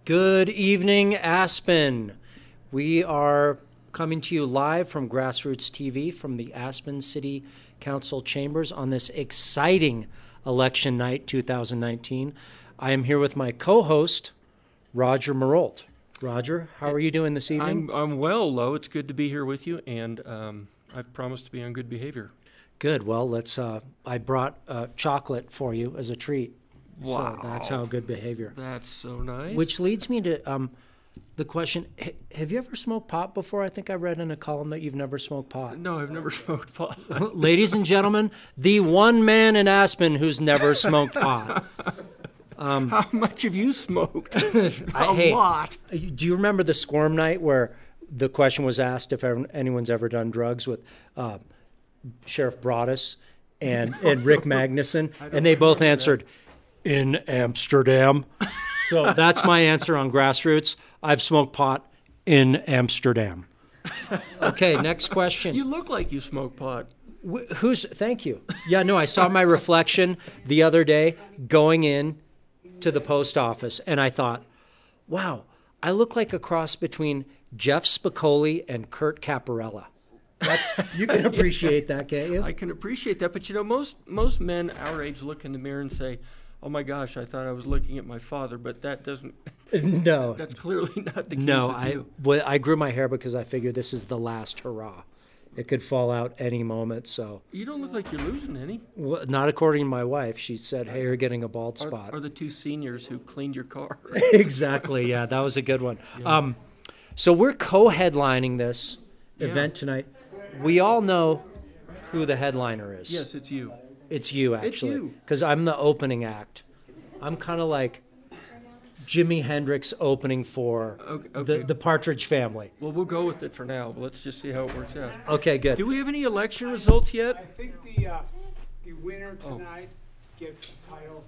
Good evening, Aspen. We are coming to you live from GrassRoots TV from the Aspen City Council chambers on this exciting election night 2019. I am here with my co-host, Roger Marolt. Roger, how are you doing this evening? I'm well, Lo. It's good to be here with you, and I've promised to be on good behavior. Good. Well, let's. I brought chocolate for you as a treat. Wow. So that's how good behavior. That's so nice. Which leads me to the question, have you ever smoked pot before? I think I read in a column that you've never smoked pot. No, I've never smoked pot. Ladies and gentlemen, the one man in Aspen who's never smoked pot. How much have you smoked? A lot. Do you remember the Squirm Night where the question was asked if anyone's ever done drugs with Sheriff Broaddus and Rick Magnuson? And they both answered, in Amsterdam. So that's my answer on GrassRoots. I've smoked pot in Amsterdam. Okay, next question. You look like you smoke pot. Thank you. Yeah, no, I saw my reflection the other day going in to the post office, and I thought, wow, I look like a cross between Jeff Spicoli and Kurt Caparella. You can appreciate that, can't you? I can appreciate that, but you know, most men our age look in the mirror and say, oh my gosh, I thought I was looking at my father, but that doesn't. No. That's clearly not the case No, I grew my hair because I figured this is the last hurrah. It could fall out any moment, so. You don't look like you're losing any. Well, not according to my wife. She said, hey, you're getting a bald spot. Are the two seniors who cleaned your car. Exactly, yeah, that was a good one. Yeah. So we're co-headlining this event tonight. We all know who the headliner is. Yes, it's you. It's you, actually. It's you. Because I'm the opening act. I'm kind of like Jimi Hendrix opening for the Partridge Family. Well, we'll go with it for now, but let's just see how it works out. Okay, good. Do we have any election results yet? I think the winner tonight gets the title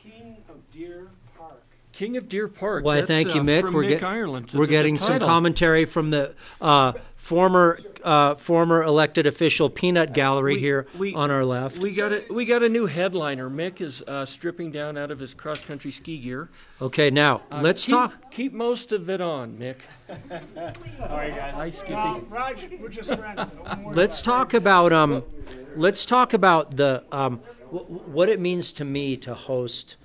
King of Deer Park. King of Deer Park. Why, thank you, Mick. From Mick Ireland. We're getting some commentary from the former elected official Peanut Gallery here on our left. We got a new headliner. Mick is stripping down out of his cross-country ski gear. Okay, now let's talk. Keep most of it on, Mick. All right, guys. Hi, Skippy. Raj, we're just friends. Let's talk about the what it means to me to host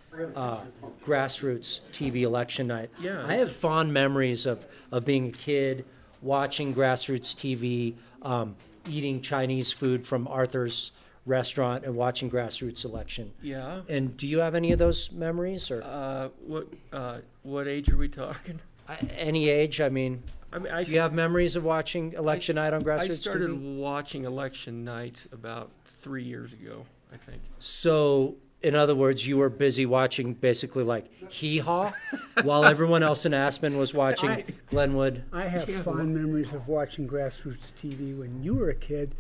GrassRoots TV election night. Yeah, I have fond memories of being a kid, watching GrassRoots TV, eating Chinese food from Arthur's restaurant, and watching GrassRoots election. Yeah. And do you have any of those memories, or what age are we talking? Any age? I mean, do you have memories of watching election night on GrassRoots TV? I started watching election nights about 3 years ago, I think. So, in other words, you were busy watching basically like Hee Haw while everyone else in Aspen was watching Glenwood. I have fond memories of watching GrassRoots TV when you were a kid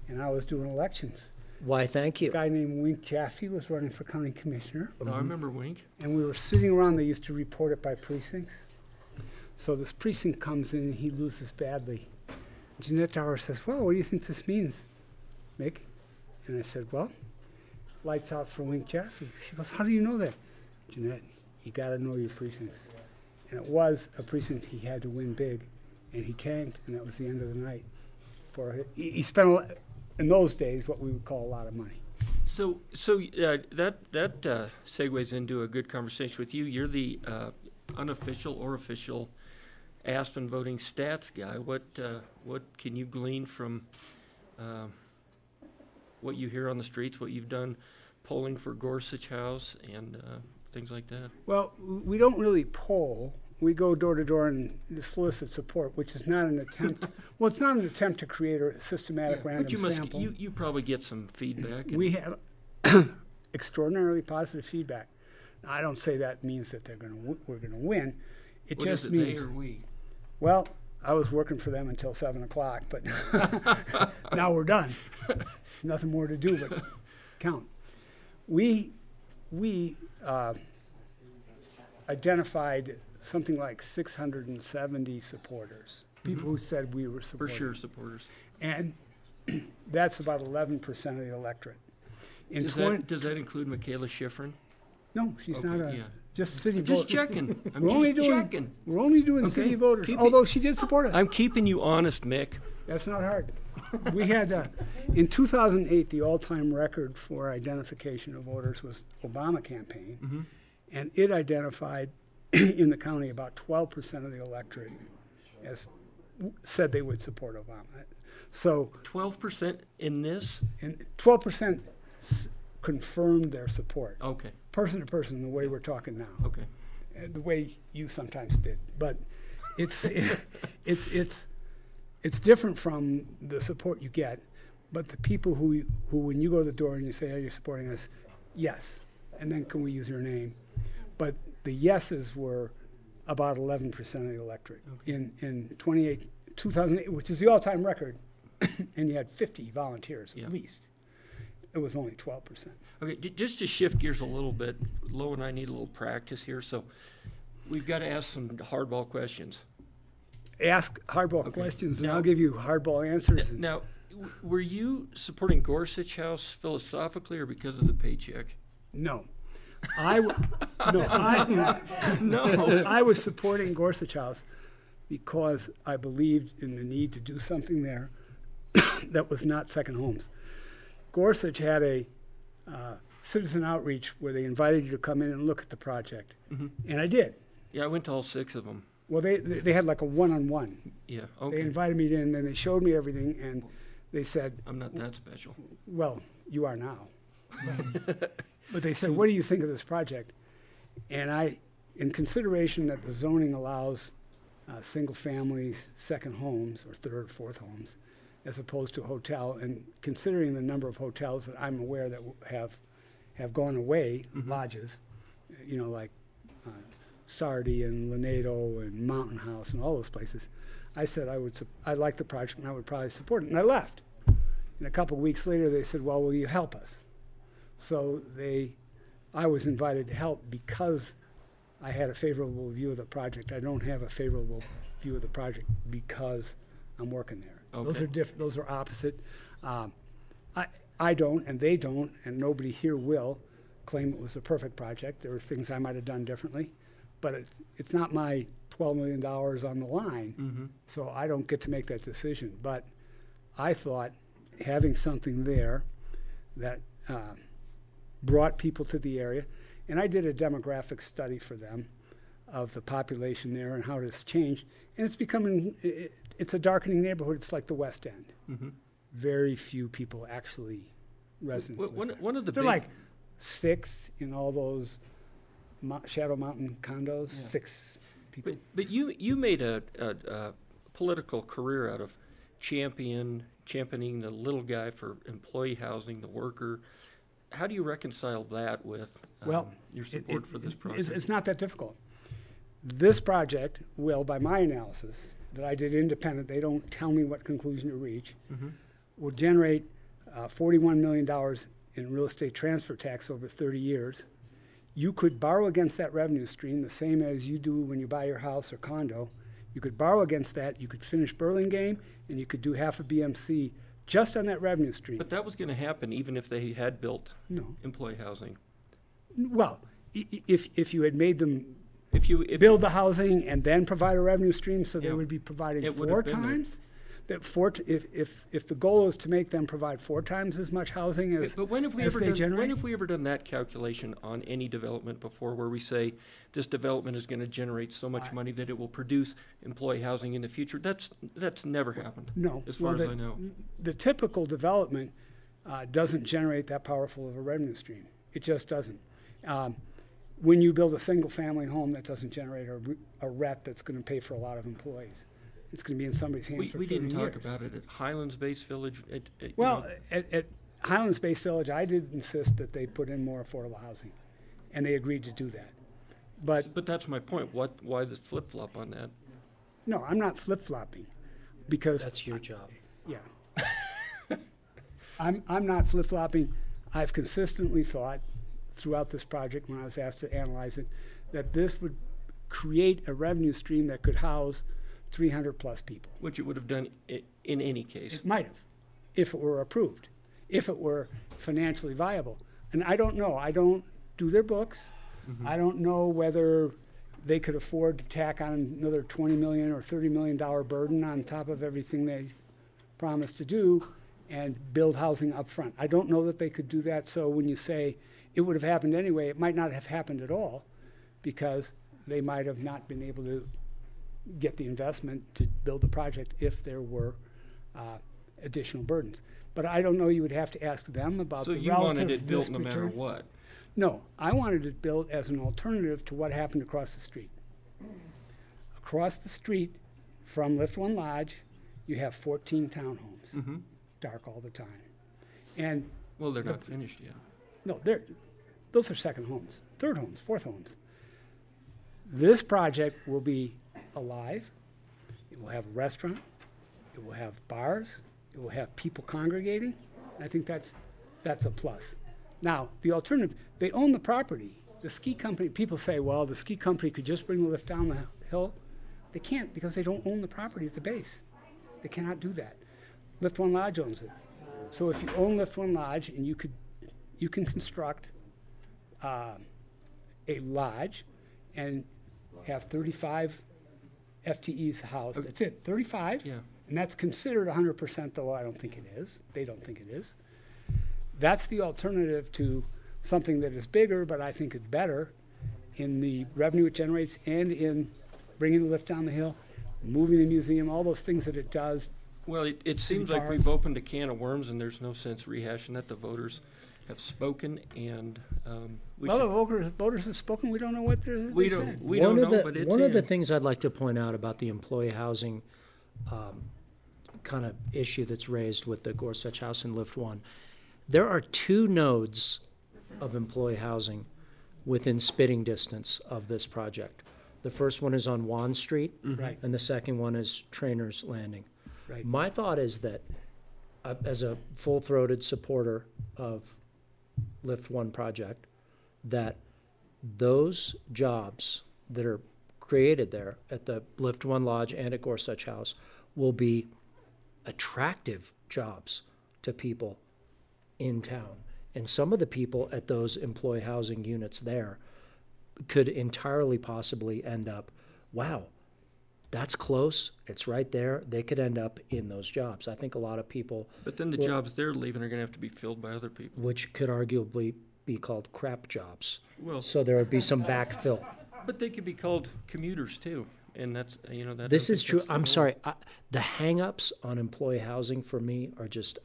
and I was doing elections. Why, thank you. A guy named Wink Jaffe was running for county commissioner. Oh, I remember Wink. And we were sitting around, they used to report it by precincts. So this precinct comes in and he loses badly. Jeanette Dower says, well, what do you think this means, Mick? And I said, well, lights out for Wink Jaffe. She goes, how do you know that? Jeanette, you got to know your precincts. And it was a precinct he had to win big, and he tanked, and that was the end of the night. He spent, in those days, what we would call a lot of money. So that segues into a good conversation with you. You're the unofficial or official Aspen voting stats guy. What can you glean from what you hear on the streets, what you've done polling for Gorsuch House and things like that? Well, we don't really poll. We go door to door and solicit support, which is not an attempt. Well, it's not an attempt to create a systematic random sample. You probably get some feedback. We have extraordinarily positive feedback. Now, I don't say that means that we're going to win. It just means they or we? Well, I was working for them until 7 o'clock, but now we're done. Nothing more to do but count. We identified something like 670 supporters, people who said we were supporters. For sure, supporters. And that's about 11% of the electorate. Does that include Michaela Schifrin? No, she's not a. Yeah. Just city I'm just voters. checking. I'm We're only just doing, checking. We're only doing Okay. city voters, Keep it- although she did support us. I'm keeping you honest, Mick. That's not hard. We had, in 2008, the all-time record for identification of voters was Obama campaign, Mm-hmm. and it identified in the county about 12% of the electorate as said they would support Obama. So 12% in this? and 12% confirmed their support, Okay, person to person, the way we're talking now. okay. The way you sometimes did. But it's it's different from the support you get. But the people who when you go to the door and you say, "Are you supporting us?" Yes, and then can we use your name? But the yeses were about 11% of the electorate in 2008, which is the all-time record, and you had 50 volunteers Yeah. at least. It was only 12%. Okay, just to shift gears a little bit, Lo and I need a little practice here, so we've got to ask some hardball questions. Ask hardball Okay. questions, and Now- I'll give you hardball answers. and- Now, were you supporting Gorsuch House philosophically or because of the paycheck? No. I was supporting Gorsuch House because I believed in the need to do something there that was not second homes. Gorsuch had a citizen outreach where they invited you to come in and look at the project, and I did. Yeah, I went to all 6 of them. Well, they had like a one-on-one. Yeah, They okay. invited me in, and they showed me everything, and they said, I'm not that special. well, you are now. But they said, what do you think of this project? And I, in consideration that the zoning allows single families, second homes, or third, fourth homes, as opposed to a hotel, and considering the number of hotels that I'm aware that have gone away, lodges, you know, like Sardi and Lanedo and Mountain House and all those places, I said I liked the project and I would probably support it, and I left. And a couple of weeks later, they said, well, will you help us? So I was invited to help because I had a favorable view of the project. I don't have a favorable view of the project because I'm working there. Okay. Those are different. Those are opposite. I don't, and they don't, and nobody here will claim it was a perfect project. There were things I might have done differently, but it's not my $12 million on the line, so I don't get to make that decision. But I thought having something there that brought people to the area, and I did a demographic study for them of the population there and how it has changed, and it's becoming, it's a darkening neighborhood. It's like the West End. Very few people actually residents live there. One of the They're big, like 6 in all those Shadow Mountain condos, 6 people. but you made a political career out of championing the little guy for employee housing, the worker. How do you reconcile that with your support for this project? It's not that difficult. This project will, by my analysis, that I did independent, they don't tell me what conclusion to reach, will generate $41 million in real estate transfer tax over 30 years. You could borrow against that revenue stream the same as you do when you buy your house or condo. You could borrow against that. You could finish Burlingame, and you could do half a BMC just on that revenue stream. But that was going to happen even if they had built No. employee housing. Well, if you had made them If you build the housing and then provide a revenue stream, so they Yeah. would be providing It would 4 have been times. If the goal is to make them provide 4 times as much housing as But when have we as ever they done? generate? When have we ever done that calculation on any development before, where we say this development is going to generate so much money that it will produce employee housing in the future? That's never happened. No, as far well, as I know. The typical development doesn't generate that powerful of a revenue stream. It just doesn't. When you build a single-family home, that doesn't generate a rep that's going to pay for a lot of employees. It's going to be in somebody's hands for We 30 didn't years. talk about it at Highlands Base Village. Well, at Highlands Base Village, I did insist that they put in more affordable housing, and they agreed to do that. But that's my point. Why the flip flop on that? no, I'm not flip-flopping, because That's your job. yeah, I'm not flip-flopping. I've consistently thought throughout this project, when I was asked to analyze it, that this would create a revenue stream that could house 300 plus people. Which it would have done in any case. It might have, if it were approved, if it were financially viable. And I don't know. I don't do their books. I don't know whether they could afford to tack on another $20 million or $30 million burden on top of everything they promised to do and build housing up front. I don't know that they could do that. So when you say it would have happened anyway, it might not have happened at all because they might have not been able to get the investment to build the project if there were additional burdens. But I don't know, you would have to ask them about the relative risk return. So you wanted it built no matter what? No, I wanted it built as an alternative to what happened across the street. Across the street from Lift One Lodge, you have 14 townhomes, dark all the time. And well, they're not finished yet. No, those are second homes, third homes, fourth homes. This project will be alive. It will have a restaurant. It will have bars. It will have people congregating. I think that's a plus. Now, the alternative, they own the property. The ski company, people say, well, the ski company could just bring the lift down the hill. They can't because they don't own the property at the base. They cannot do that. Lift One Lodge owns it. So if you own Lift One Lodge and you can construct a lodge and have 35 FTEs housed. That's it, 35. Yeah. And that's considered 100%, though I don't think it is. They don't think it is. That's the alternative to something that is bigger, but I think is better in the revenue it generates and in bringing the lift down the hill, moving the museum, all those things that it does. Well, it seems like we've opened a can of worms, and there's no sense rehashing that. The voters have spoken, and the voters have spoken. We don't know what they said. We don't know, but it's one of the things I'd like to point out about the employee housing kind of issue that's raised with the Gorsuch House and Lift One, there are 2 nodes of employee housing within spitting distance of this project. The first one is on Wan Street, right, and the second one is Trainer's Landing. Right. My thought is that, as a full-throated supporter of Lift One project, that those jobs that are created there at the Lift One Lodge and at Gorsuch House will be attractive jobs to people in town. And some of the people at those employee housing units there could entirely possibly end up, wow, that's close, it's right there. They could end up in those jobs. I think a lot of people... But then the jobs they're leaving are going to have to be filled by other people. Which could arguably be called crap jobs. Well, so there would be some backfill. But they could be called commuters too. And that's, that. This is true. I'm sorry. The hang-ups on employee housing for me are just,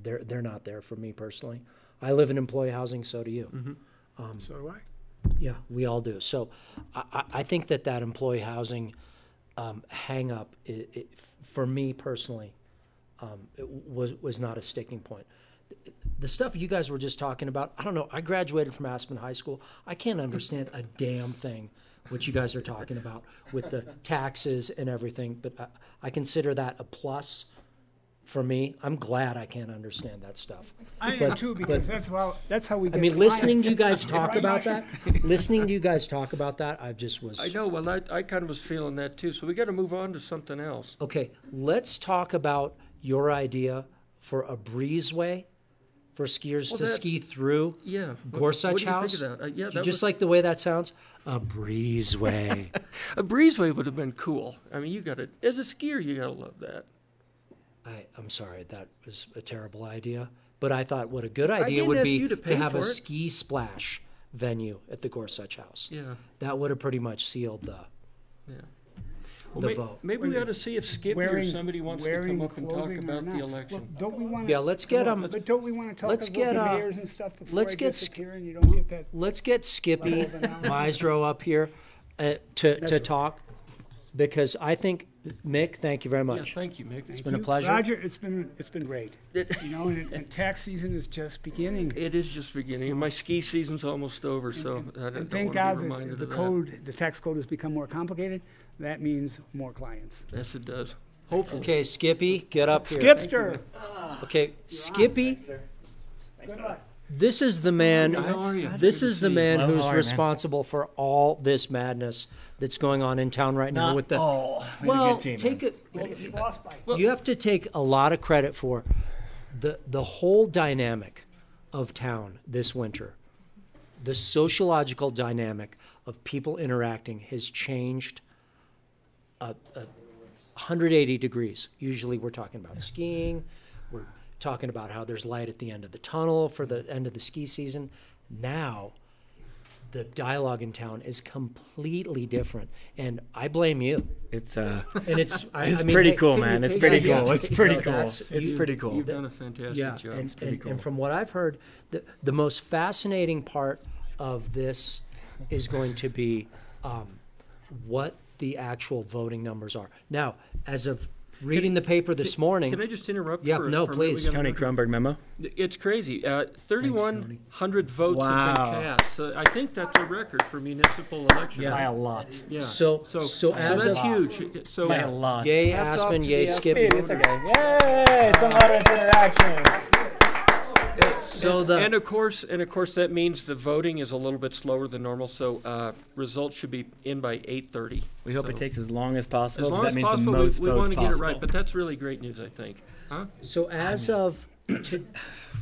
they're not there for me personally. I live in employee housing, so do you. Mm-hmm. So do I. Yeah, we all do. So I think that employee housing hang-up, for me personally, it was not a sticking point. The stuff you guys were just talking about, I don't know. I graduated from Aspen High School. I can't understand a damn thing what you guys are talking about with the taxes and everything, but I consider that a plus for me. I'm glad I can't understand that stuff. I am too, because that's how we get listening to you guys talk about that, I just was... I know, well, I kind of was feeling that too, so we got to move on to something else. Okay, let's talk about your idea for a breezeway for skiers to ski through Gorsuch House. What do you think of that? Just like the way that sounds? A breezeway. A breezeway would have been cool. I mean, as a skier, you got to love that. I'm sorry, that was a terrible idea. But I thought what a good idea would be to have a ski splash venue at the Gorsuch House. Yeah. That would have pretty much sealed the vote. Maybe we ought to see if Skippy or somebody wants to come up and talk about the election. Well, don't we want? Yeah, let's get them. But don't we want to talk about the mayors and stuff before let's I get disappear and you don't get that? Let's get Skippy Maestro up here to talk, because I think, Mick, thank you very much. Yeah, thank you, Mick. It's been a pleasure. Roger, it's been great. And tax season is just beginning. It is just beginning. And my ski season's almost over, so I don't thank want to be God reminded that of the tax code has become more complicated. That means more clients. Yes, it does. Hopefully. Okay, Skippy, get up here. Skipster. Okay, Skippy. Good luck. This is the man. How are you? This is the man who's responsible for all this madness that's going on in town right now. With the you have to take a lot of credit for the whole dynamic of town this winter the sociological dynamic of people interacting has changed 180 degrees. Usually we're talking about skiing. We're talking about how there's light at the end of the tunnel for the end of the ski season. Now, the dialogue in town is completely different, and I blame you. It's And it's pretty cool, man. It's pretty cool. It's pretty cool. It's pretty cool. You've done a fantastic job. And from what I've heard, the most fascinating part of this is going to be what the actual voting numbers are. Now, as of reading the paper this morning. Can I just interrupt? Yeah, for, no, for please. Tony Kronberg memo. It's crazy. 3,100 votes have been cast. So I think that's a record for municipal election. By a lot. Yeah. So as that's of huge. So By a lot. yay Hats off Aspen, to yay the Skip. It's okay. Yay! Some audience interaction. So and of course that means the voting is a little bit slower than normal. So results should be in by 8:30. We hope it takes as long as possible. As long that as means possible, the most we votes want to get it possible. right. But that's really great news, I think. Huh? So as of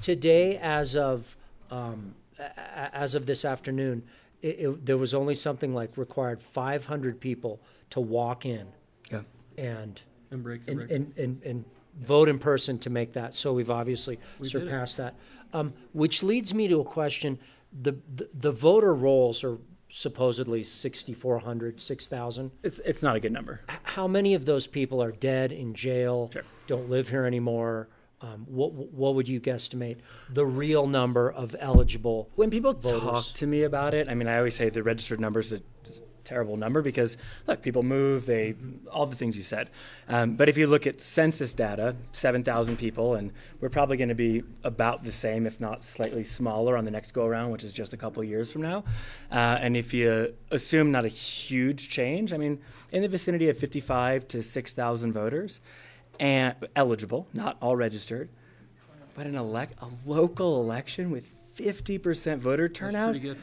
today, as of this afternoon, there was only something like required 500 people to walk in Yeah. and break the record. and vote in person to make that. So we've obviously surpassed that. Which leads me to a question. The voter rolls are supposedly 6,400, 6,000. It's not a good number. How many of those people are dead, in jail, Sure. don't live here anymore? What would you guesstimate the real number of eligible When people voters? talk to me about it, I mean, I always say the registered number is a terrible number because, look, people move, all the things you said. But if you look at census data, 7,000 people, and we're probably going to be about the same, if not slightly smaller on the next go-around, which is just a couple of years from now. And if you assume not a huge change, I mean, in the vicinity of 55 to 6,000 voters, and eligible, not all registered, but a local election with 50% voter turnout, pretty good.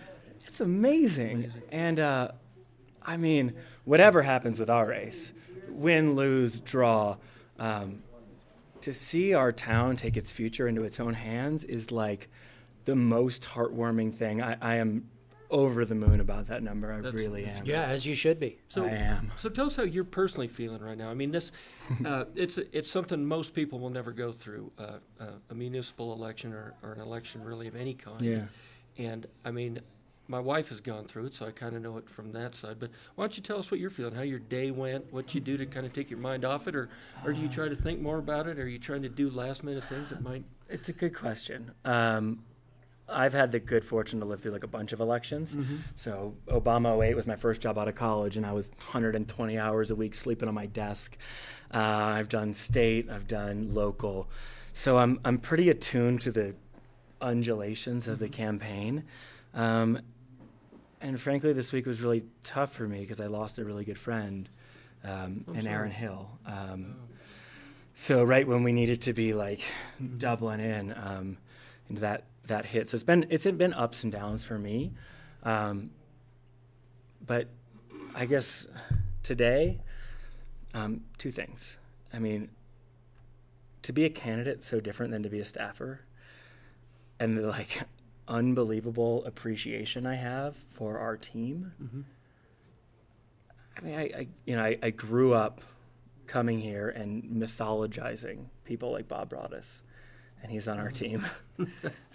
it's amazing. And I mean, whatever happens with our race, win, lose, draw, to see our town take its future into its own hands is like the most heartwarming thing. I am over the moon about that number. I really am. Yeah, as you should be. So, I am. So tell us how you're personally feeling right now. I mean, this it's something most people will never go through, a municipal election or an election really of any kind. Yeah. And I mean, my wife has gone through it, so I kind of know it from that side. But why don't you tell us what you're feeling, how your day went, what you do to kind of take your mind off it, or do you try to think more about it? Or are you trying to do last minute things that might? It's a good question. I've had the good fortune to live through like a bunch of elections. Mm-hmm. So Obama 08 was my first job out of college, and I was 120 hours a week sleeping on my desk. I've done state, I've done local. So I'm pretty attuned to the undulations of the campaign. And frankly, this week was really tough for me because I lost a really good friend in Aaron Hill. So right when we needed to be like doubling in, into that hit. So it's been ups and downs for me. But I guess today, two things. I mean, to be a candidate is so different than to be a staffer. And the like unbelievable appreciation I have for our team. Mm-hmm. I mean, I grew up coming here and mythologizing people like Bob Broaddus, and he's on our team.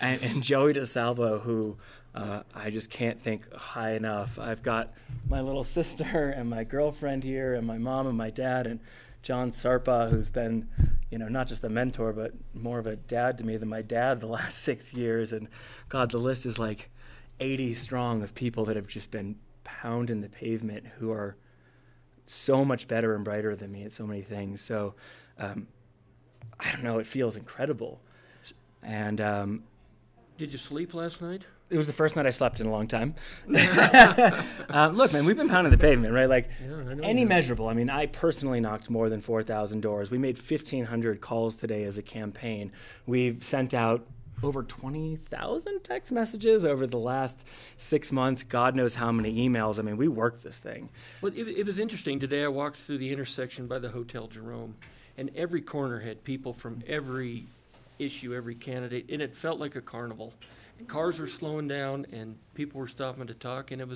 and Joey DeSalvo, who I just can't thank high enough. I've got my little sister and my girlfriend here and my mom and my dad and John Sarpa, who's been, not just a mentor, but more of a dad to me than my dad the last 6 years. And God, the list is like 80 strong of people that have just been pounding the pavement who are so much better and brighter than me at so many things. So, I don't know, it feels incredible. And Did you sleep last night? it was the first night I slept in a long time. Look, man, we've been pounding the pavement, right? Like any measurable. I mean, I personally knocked more than 4,000 doors. We made 1,500 calls today as a campaign. We've sent out over 20,000 text messages over the last 6 months. God knows how many emails. I mean, we worked this thing. Well, it was interesting. Today I walked through the intersection by the Hotel Jerome, and every corner had people from every issue, every candidate, and it felt like a carnival. cars were slowing down and people were stopping to talk, and it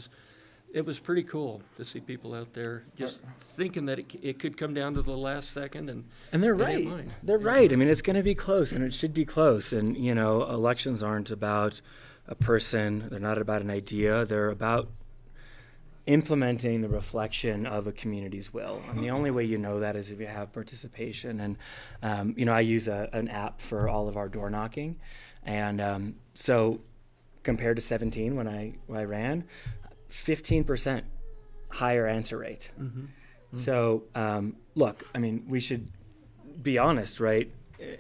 was pretty cool to see people out there just thinking that it could come down to the last second, and they're it right. might. They're right. I mean, it's going to be close, and it should be close. And elections aren't about a person. They're not about an idea. They're about implementing the reflection of a community's will. And the only way you know that is if you have participation. And I use an app for all of our door knocking, and so compared to 17 when I ran, 15% higher answer rate. Mm-hmm. Mm-hmm. So look, I mean, we should be honest, right?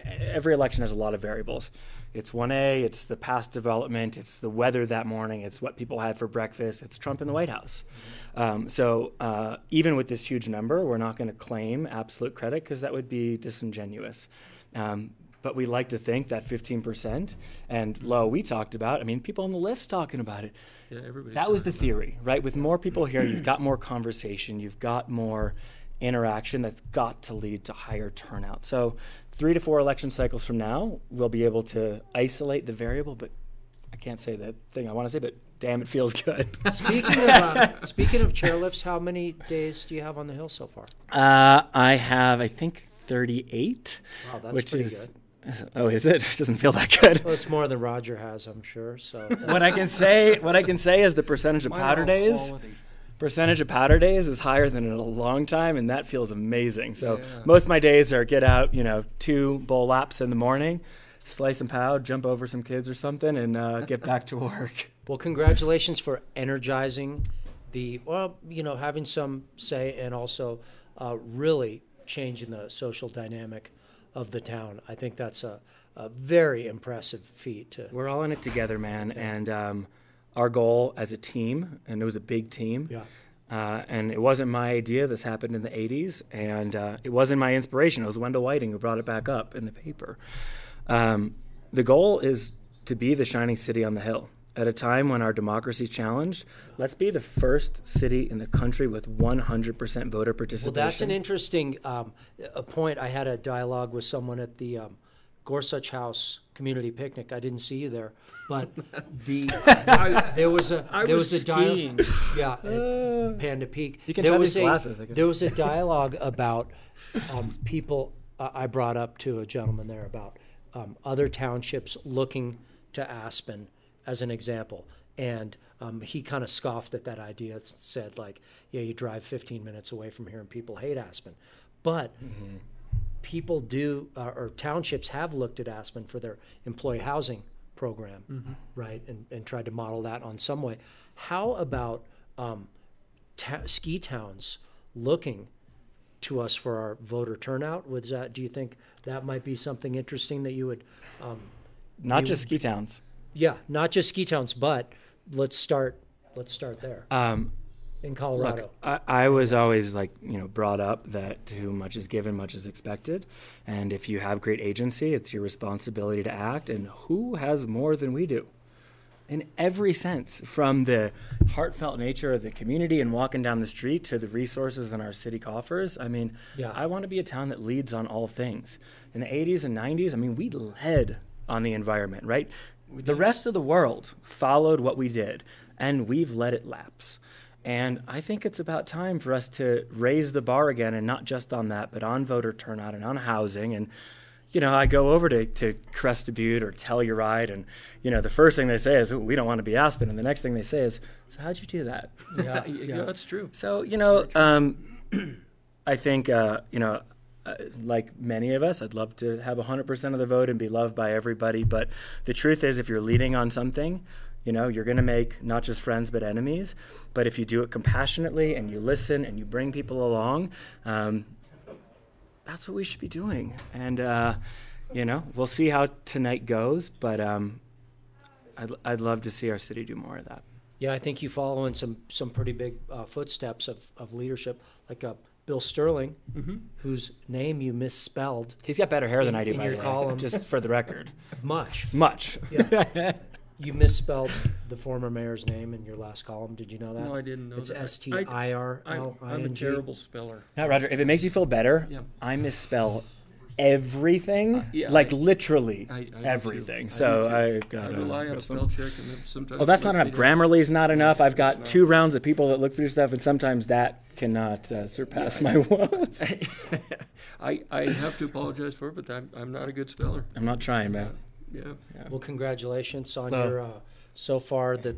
Every election has a lot of variables. It's 1A, it's the past development, it's the weather that morning, it's what people had for breakfast, it's Trump in the White House. So even with this huge number, we're not going to claim absolute credit because that would be disingenuous. But we like to think that 15%, and Lo, we talked about, I mean, people on the lift's talking about it. Yeah, everybody's that was the talking theory, right? With more people here, you've got more conversation, you've got more interaction that's got to lead to higher turnout. So 3 to 4 election cycles from now, we'll be able to isolate the variable, but I can't say that thing I want to say, but damn, it feels good. Speaking of chairlifts, how many days do you have on the Hill so far? I have, I think, 38. Wow, that's which pretty is, good. Oh, is it? It doesn't feel that good. Well, it's more than Roger has, I'm sure. So what I can say is the percentage of powder days. Quality. Percentage of powder days is higher than in a long time, and that feels amazing. So most of my days are get out, 2 bowl laps in the morning, slice some pow, jump over some kids or something, and get back to work. Well, congratulations for energizing having some say and also really changing the social dynamic of the town. I think that's a very impressive feat. We're all in it together, man, and our goal as a team, and it was a big team, and it wasn't my idea. This happened in the 80s, and it wasn't my inspiration. It was Wendell Whiting who brought it back up in the paper. The goal is to be the shining city on the hill. At a time when our democracy is challenged, let's be the first city in the country with 100% voter participation. Well, that's an interesting point. I had a dialogue with someone at the Gorsuch House community picnic. I didn't see you there, but there was a dialogue. Yeah, at Panda Peak. You can try these glasses. There was a dialogue about people. I brought up to a gentleman there about other townships looking to Aspen as an example, and he kind of scoffed at that idea. Said like, "Yeah, you drive 15 minutes away from here, and people hate Aspen," but. Mm-hmm. People do, or townships have looked at Aspen for their employee housing program, mm-hmm. right, and tried to model that on some way. How about ski towns looking to us for our voter turnout? Do you think that might be something interesting that you would? Not just ski towns. Yeah, not just ski towns, but let's start there. In Colorado. Look, I was always brought up that to whom much is given, much is expected. And if you have great agency, it's your responsibility to act. And who has more than we do? In every sense, from the heartfelt nature of the community and walking down the street to the resources in our city coffers. I mean, I want to be a town that leads on all things. In the 80s and 90s, I mean, we led on the environment, right? The rest of the world followed what we did, and we've let it lapse. And I think it's about time for us to raise the bar again, and not just on that, but on voter turnout and on housing. And, I go over to Crest Butte or Telluride, and, the first thing they say is, we don't want to be Aspen. And the next thing they say is, so how'd you do that? Yeah, that's true. So, I think, like many of us, I'd love to have 100% of the vote and be loved by everybody. But the truth is, if you're leading on something, you're going to make not just friends but enemies. But if you do it compassionately and you listen and you bring people along, that's what we should be doing. And, we'll see how tonight goes. But I'd love to see our city do more of that. Yeah, I think you follow in some pretty big footsteps of leadership, like Bill Sterling, mm-hmm. whose name you misspelled. He's got better hair than I do, in your column. Just for the record. Much. Yeah. You misspelled the former mayor's name in your last column. Did you know that? No, I didn't know it's that. It's Stirling. I'm a terrible speller. Now, Roger, if it makes you feel better, I misspell everything, Yeah, like literally I do too. everything. I So do too. I got I rely on a spell check, and then sometimes. Oh, that's not enough. Grammarly's not enough. I've got not. 2 rounds of people that look through stuff, and sometimes that cannot surpass my woes. I have to apologize for it, but I'm not a good speller. I'm not trying, man. Yeah. Well, congratulations on Oh. your so far the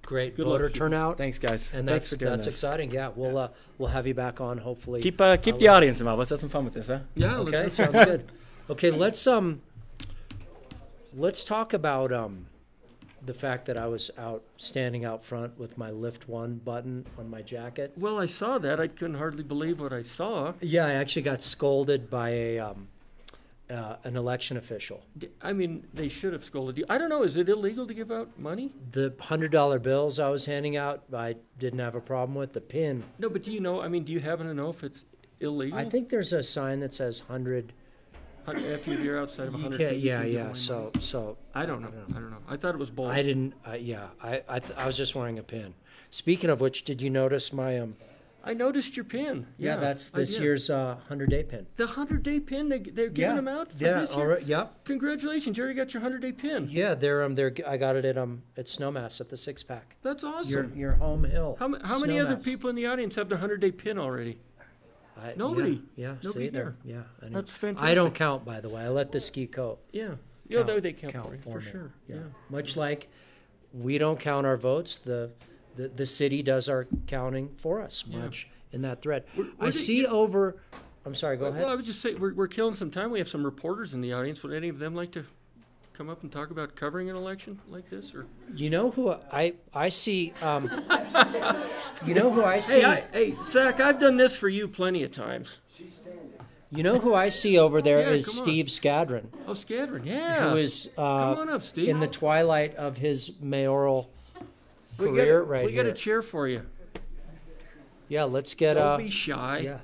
great Good voter luck. turnout. Thanks, guys. And Thanks that's for doing this. exciting. Yeah, we'll have you back on hopefully. Keep the audience involved. Let's have some fun with this, huh? Yeah. Okay, Let's sounds good. Okay, let's talk about the fact that I was standing out front with my Lift 1 button on my jacket. Well, I saw that. I couldn't hardly believe what I saw. Yeah, I actually got scolded by an election official. I mean, they should have scolded you. I don't know. Is it illegal to give out money? The $100 bills I was handing out, I didn't have a problem with. The pin, No, but do you know? I mean, do you happen to know if it's illegal? I think there's a sign that says 100. If you're outside of You 100 can't, feet, you yeah, can give yeah. away So, money. so I don't know. I thought it was both. I didn't. Yeah, I was just wearing a pin. Speaking of which, did you notice my I noticed your pin. Yeah, that's I this did. year's 100-day pin. The 100-day pin. They're giving them out for Yeah, this all year. right. Yep. Congratulations, you already got your 100-day pin. Yeah, they're I got it at Snowmass at the 6-pack. That's awesome. Your home hill. How many other Snowmass. people in the audience have their 100-day pin already? Nobody. Yeah, Nobody see there. here. Yeah, That's fantastic. I don't count, by the way. I let the ski coat Yeah. count, They count for me. sure. Yeah. Much like we don't count our votes, the city does our counting for us. Much in that thread. I see over. I'm sorry. Go ahead. Well, I would just say we're killing some time. We have some reporters in the audience. Would any of them like to come up and talk about covering an election like this? Or You know who I see? You know who I see? hey, Zach, I've done this for you plenty of times. You know who I see over there Yeah, is come on. Steve Skadron, Oh, Skadron, yeah. who is Come on up, Steve. in the twilight of his mayoral career right we got here. a chair for you. Yeah, let's get Don't be shy. yeah.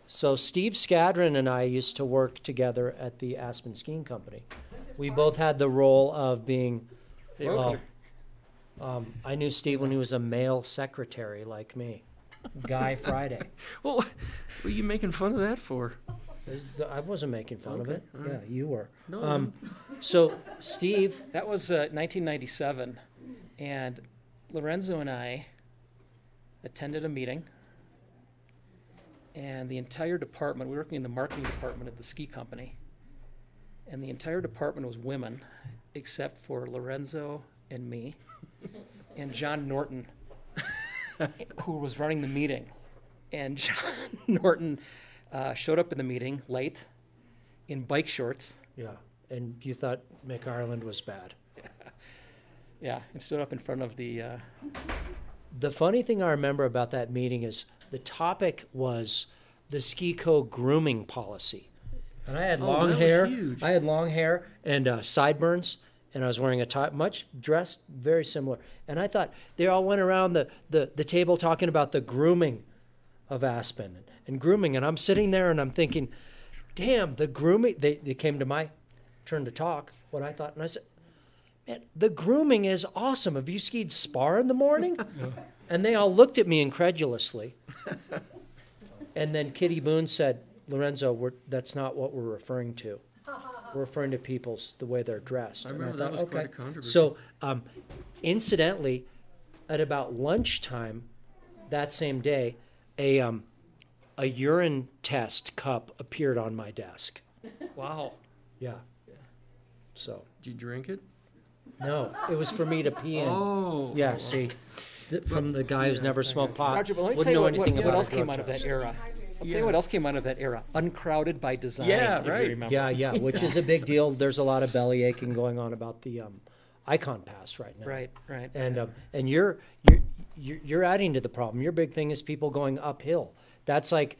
So Steve Skadron and I used to work together at the Aspen Skiing Company. We both had the role of being. Well, I knew Steve when he was a male secretary like me, Guy Friday. well, what are you making fun of that for? I wasn't making fun of Okay, it. all right. Yeah, you were. No. So Steve, That was 1997, and Lorenzo and I attended a meeting, and the entire department, we were working in the marketing department at the ski company, and the entire department was women, except for Lorenzo and me, and John Norton, who was running the meeting. And John Norton showed up in the meeting late in bike shorts. yeah, and you thought Mick Ireland was bad. Yeah, and stood up in front of the. The funny thing I remember about that meeting is the topic was the ski code grooming policy. And I had long that was hair. huge. I had long hair and sideburns, and I was wearing a tie, much dressed, very similar. And I thought they all went around the table talking about the grooming of Aspen and grooming. And I'm sitting there and I'm thinking, damn, the grooming. They came to my turn to talk, what I thought. And I said, man, the grooming is awesome. Have you skied spar in the morning? And they all looked at me incredulously. And then Kitty Boone said, Lorenzo, that's not what we're referring to. We're referring to the way they're dressed. I And remember that was quite a controversy. So, incidentally, at about lunchtime that same day, a urine test cup appeared on my desk. Wow. Yeah. So, Did you drink it? no, it was for me to pee in. Oh. Yeah, see, from the guy who's never smoked pot, Roger, but let me wouldn't tell you know what anything about else a came drug out of test. that era. I'll tell you what else came out of that era. Uncrowded by design. Yeah, if you right. remember. Yeah, which is a big deal. There's a lot of belly aching going on about the Ikon pass right now. Right. And you're adding to the problem. Your big thing is people going uphill. That's like,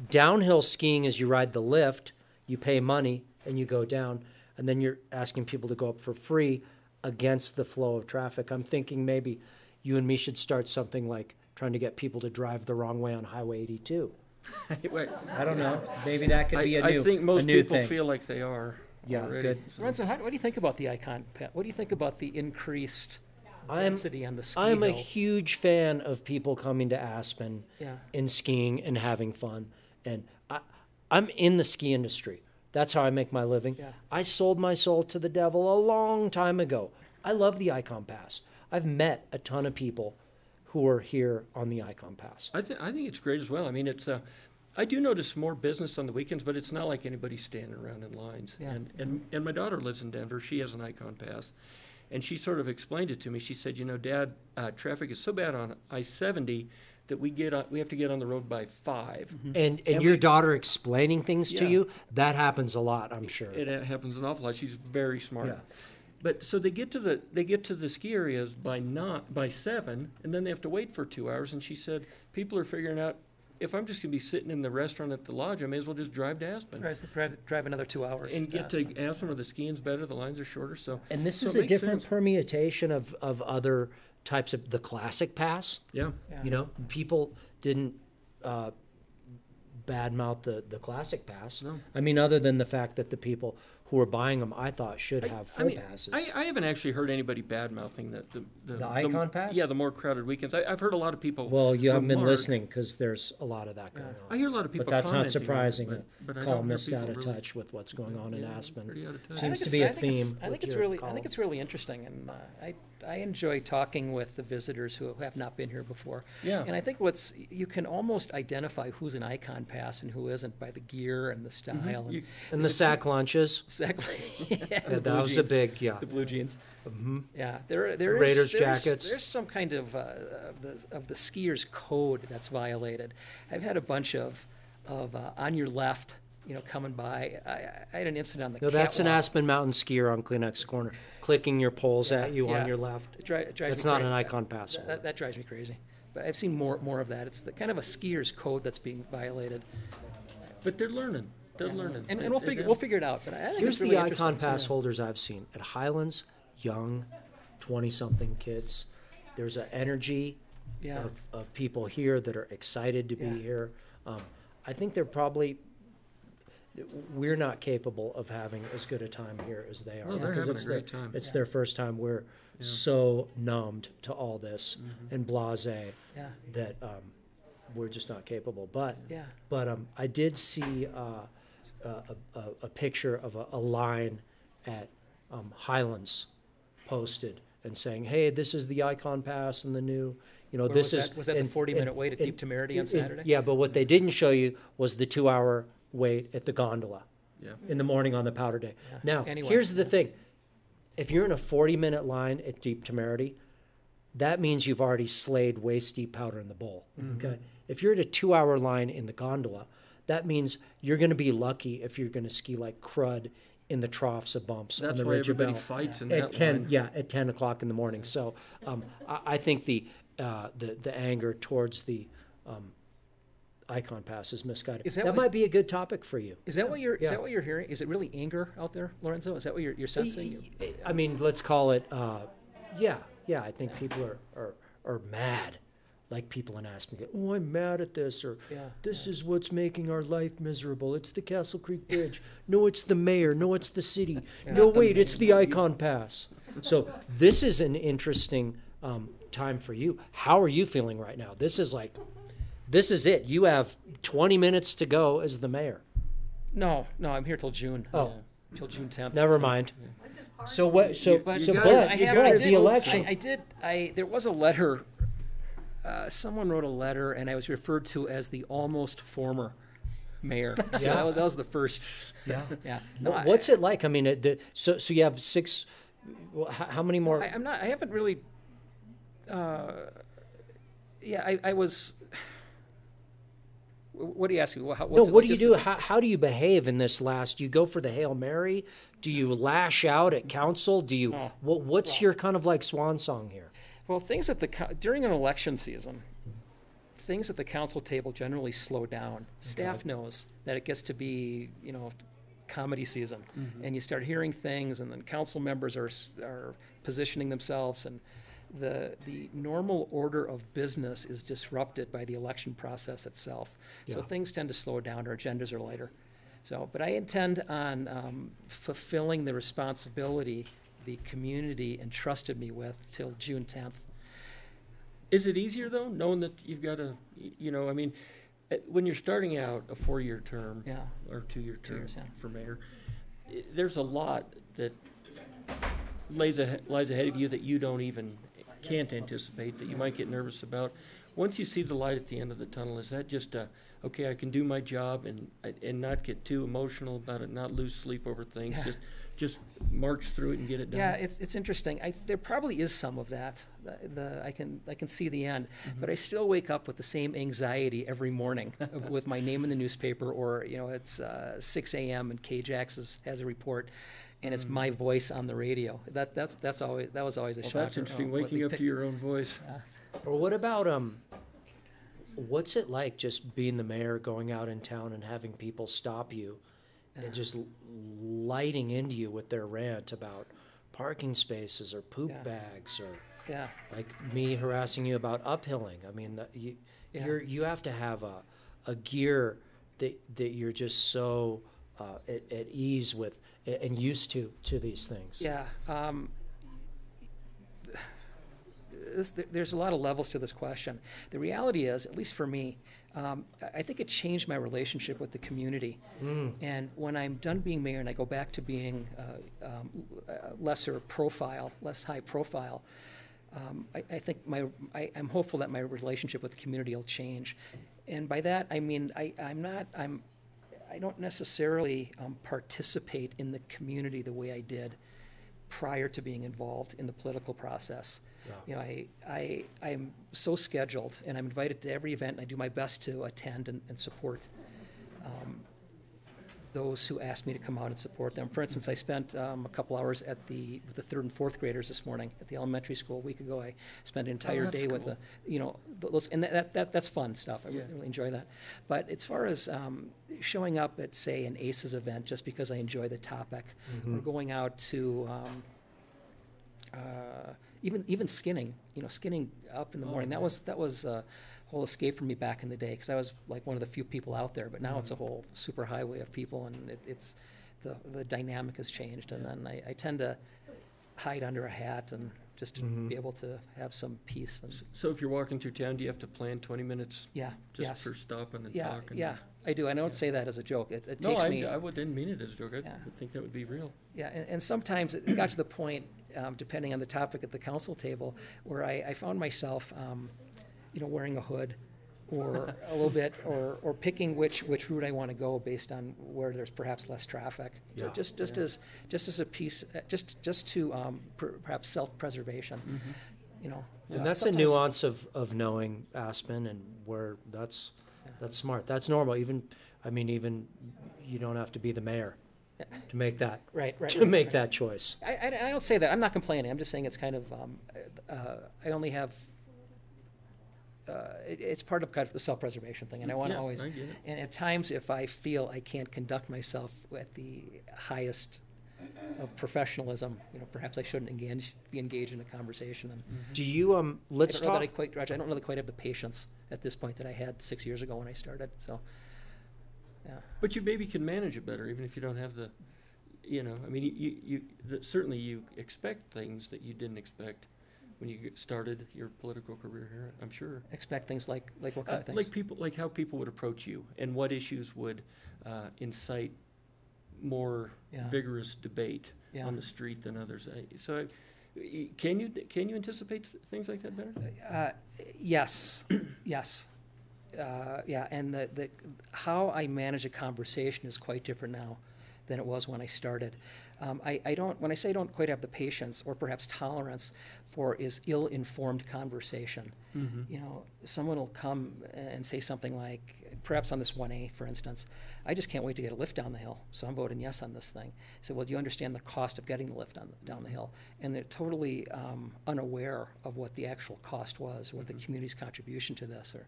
downhill skiing is you ride the lift, you pay money, and you go down, and then you're asking people to go up for free against the flow of traffic. I'm thinking maybe you and me should start something like trying to get people to drive the wrong way on Highway 82. Wait, I don't know. Maybe that could be I think most people thing. feel like they are. Yeah, already. good. Lorenzo, what do you think about the Ikon pet? What do you think about the increased density on the ski I'm a hill? huge fan of people coming to Aspen Yeah. and skiing and having fun. And I'm in the ski industry. That's how I make my living. Yeah. I sold my soul to the devil a long time ago. I love the Ikon Pass. I've met a ton of people who are here on the Ikon Pass. I think it's great as well. I mean, it's I do notice more business on the weekends, but it's not like anybody standing around in lines. Yeah. And my daughter lives in Denver. She has an Ikon Pass, and she sort of explained it to me. She said, Dad, traffic is so bad on I-70 that we have to get on the road by 5. And your daughter explaining things to you, that happens a lot, I'm sure. It happens an awful lot. She's very smart. Yeah. But so they get to the ski areas by 7, and then they have to wait for 2 hours. And she said people are figuring out, if I'm just going to be sitting in the restaurant at the lodge, I may as well just drive to Aspen. Drive another 2 hours. And get to Aspen where the skiing's better, the lines are shorter. So And this so is it a makes different sense. permutation of other types of the classic pass. Yeah. Yeah. People didn't badmouth the classic pass. No. I mean, other than the fact that the people who are buying them, I thought, should have full passes. I haven't actually heard anybody bad-mouthing the Ikon Pass? Yeah, the more crowded weekends. I've heard a lot of people. Well, you haven't been remark. listening because there's a lot of that going I on. hear a lot of people But that's not commenting on it, surprising. but I don't hear Columnists people out of really- touch with what's going on in Yeah, Aspen. pretty out of touch. Seems I to think be a it's- I think it's- theme I think with it's your really, I column. think it's really interesting, and I enjoy talking with the visitors who have not been here before. Yeah. And I think you can almost identify who's an Ikon Pass and who isn't by the gear and the style. You- And the sack lunches. Exactly. Yeah, that was a big, The blue jeans. Mm-hmm. Yeah, there Raiders is, jackets. There's some kind of the skier's code that's violated. I've had a bunch of on your left, coming by. I had an incident on the No, that's an catwalk. Aspen Mountain skier on Kleenex Corner, clicking your poles at you Yeah. on your left. It drives That's me not crazy. an Ikon Pass holder. That drives me crazy. But I've seen more of that. It's the kind of a skier's code that's being violated. But they're learning. They're learning. And we'll figure it out. But I think Here's it's really the interesting. Ikon Pass holders I've seen at Highlands, young, 20-something kids. There's an energy Yeah. of people here that are excited to be Yeah. here. I think we're not capable of having as good a time here as they are. Oh, they're because having it's a great time. It's their first time. We're so numbed to all this and blasé Yeah. that we're just not capable. But Yeah. I did see a picture of a line at Highlands posted and saying, "Hey, this is the Ikon Pass and the new, this is." Was that the 40-minute wait at Deep Temerity on Saturday? Yeah, but what they didn't show you was the 2-hour wait at the gondola Yeah. in the morning on the powder day. Yeah. Now, Anyway. here's the thing: if you're in a 40-minute line at Deep Temerity, that means you've already slayed waist deep powder in the bowl. Okay. If you're at a 2-hour line in the gondola, that means you're going to be lucky if you're going to ski like crud in the troughs of bumps on That's the why Ridge of everybody Bell fights in at that 10. line. Yeah, at 10 o'clock in the morning. So I think the anger towards the Ikon Pass is misguided. Is that that what- might be a good topic for you. Is that what you're? Is Yeah. that what you're hearing? Is it really anger out there, Lorenzo? Is that what you're sensing? I mean, let's call it. Yeah. I think people are mad, like people in Aspen. Oh, I'm mad at this, or Yeah, this is what's making our life miserable. It's the Castle Creek Bridge. No, it's the mayor. No, it's the city. No, wait, it's the Ikon Pass. So this is an interesting time for you. How are you feeling right now? This is it. You have 20 minutes to go as the mayor. No, I'm here till June. Oh. Till June 10th. Never so- mind. So what? So But, so, guys- but I you have- got I the did- election. There was a letter. Someone wrote a letter, and I was referred to as the almost former mayor. So Yeah. that was the first. Yeah. Yeah. No, What's it like? I mean, so you have 6. Well, how many more? I'm not. I haven't really. I was. What do you ask me? What's No, it what like? do you Just do? the- How do you behave in this last? Do you go for the Hail Mary? Do you lash out at council? Do you? No. What's your kind of like swan song here? Well, things at during an election season, things at the council table generally slow down. Staff knows that it gets to be, comedy season, and you start hearing things, and then council members are positioning themselves, and the normal order of business is disrupted by the election process itself. So Yeah. things tend to slow down. Our agendas are lighter. So, but I intend on fulfilling the responsibility the community entrusted me with till June 10th. Is it easier though, knowing that you've got I mean, when you're starting out a 4-year term Yeah. or 2-year 2 term years, yeah. for mayor, there's a lot that lies ahead of you that you can't anticipate, that you might get nervous about. Once you see the light at the end of the tunnel, is that just okay, I can do my job and not get too emotional about it, not lose sleep over things, Yeah. just march through it and get it done? Yeah, it's interesting. There probably is some of that. I can see the end, but I still wake up with the same anxiety every morning with my name in the newspaper, or it's 6 a.m. and KJAX has a report, and it's my voice on the radio. That was always a shocker. That's interesting. Waking up to your own voice. Or what about what's it like just being the mayor, going out in town and having people stop you and just lighting into you with their rant about parking spaces or poop bags, or like me harassing you about uphilling? I mean, you have to have a gear that you're just so at ease with and used to these things. Yeah. There's a lot of levels to this question. The reality is, at least for me, I think it changed my relationship with the community. And when I'm done being mayor and I go back to being less high profile, I think I'm hopeful that my relationship with the community will change. And by that, I mean I don't necessarily participate in the community the way I did prior to being involved in the political process. I'm so scheduled, and I'm invited to every event, and I do my best to attend and support those who ask me to come out and support them. For instance, I spent a couple hours with the 3rd and 4th graders this morning at the elementary school. A week ago, I spent an entire day with those, and that's fun stuff. I really enjoy that. But as far as showing up at, say, an ACES event just because I enjoy the topic, or going out to even skinning, skinning up in the morning. That was a whole escape for me back in the day, because I was like one of the few people out there. But now it's a whole super highway of people, and it's the dynamic has changed. And then I tend to hide under a hat and just to be able to have some peace. So if you're walking through town, do you have to plan 20 minutes? Yes. For stopping and Yeah, talking? yeah, I do. I don't say that as a joke. It No, takes me. I didn't mean it as a joke. I would think that would be real. Yeah, and sometimes it got to the point, depending on the topic at the council table, where I found myself, wearing a hood, or a little bit, or picking which route I want to go based on where there's perhaps less traffic. Yeah. Just as a piece, just to perhaps self-preservation. And that's a nuance of knowing Aspen, and where that's smart. That's normal. Even you don't have to be the mayor to make that that choice. I don't say that. I'm not complaining. I'm just saying it's kind of I only have. It's part of kind of the self-preservation thing, and I want to always. I get it. And at times, if I feel I can't conduct myself at the highest of professionalism, perhaps I shouldn't be engaged in a conversation. And Do you let's talk. I don't really quite have the patience at this point that I had 6 years ago when I started. So, yeah. But you maybe can manage it better, even if you don't have the, certainly you expect things that you didn't expect when you started your political career here, I'm sure. Expect things like what kind of things? Like how people would approach you, and what issues would incite more vigorous debate on the street than others. Can you anticipate things like that better? Yes, yes. And the how I manage a conversation is quite different now than it was when I started. When I say I don't quite have the patience or perhaps tolerance for is ill-informed conversation. Someone will come and say something like, perhaps on this 1A, for instance, I just can't wait to get a lift down the hill, so I'm voting yes on this thing. So, well, do you understand the cost of getting the lift down the hill? And they're totally unaware of what the actual cost was, or what the community's contribution to this, or.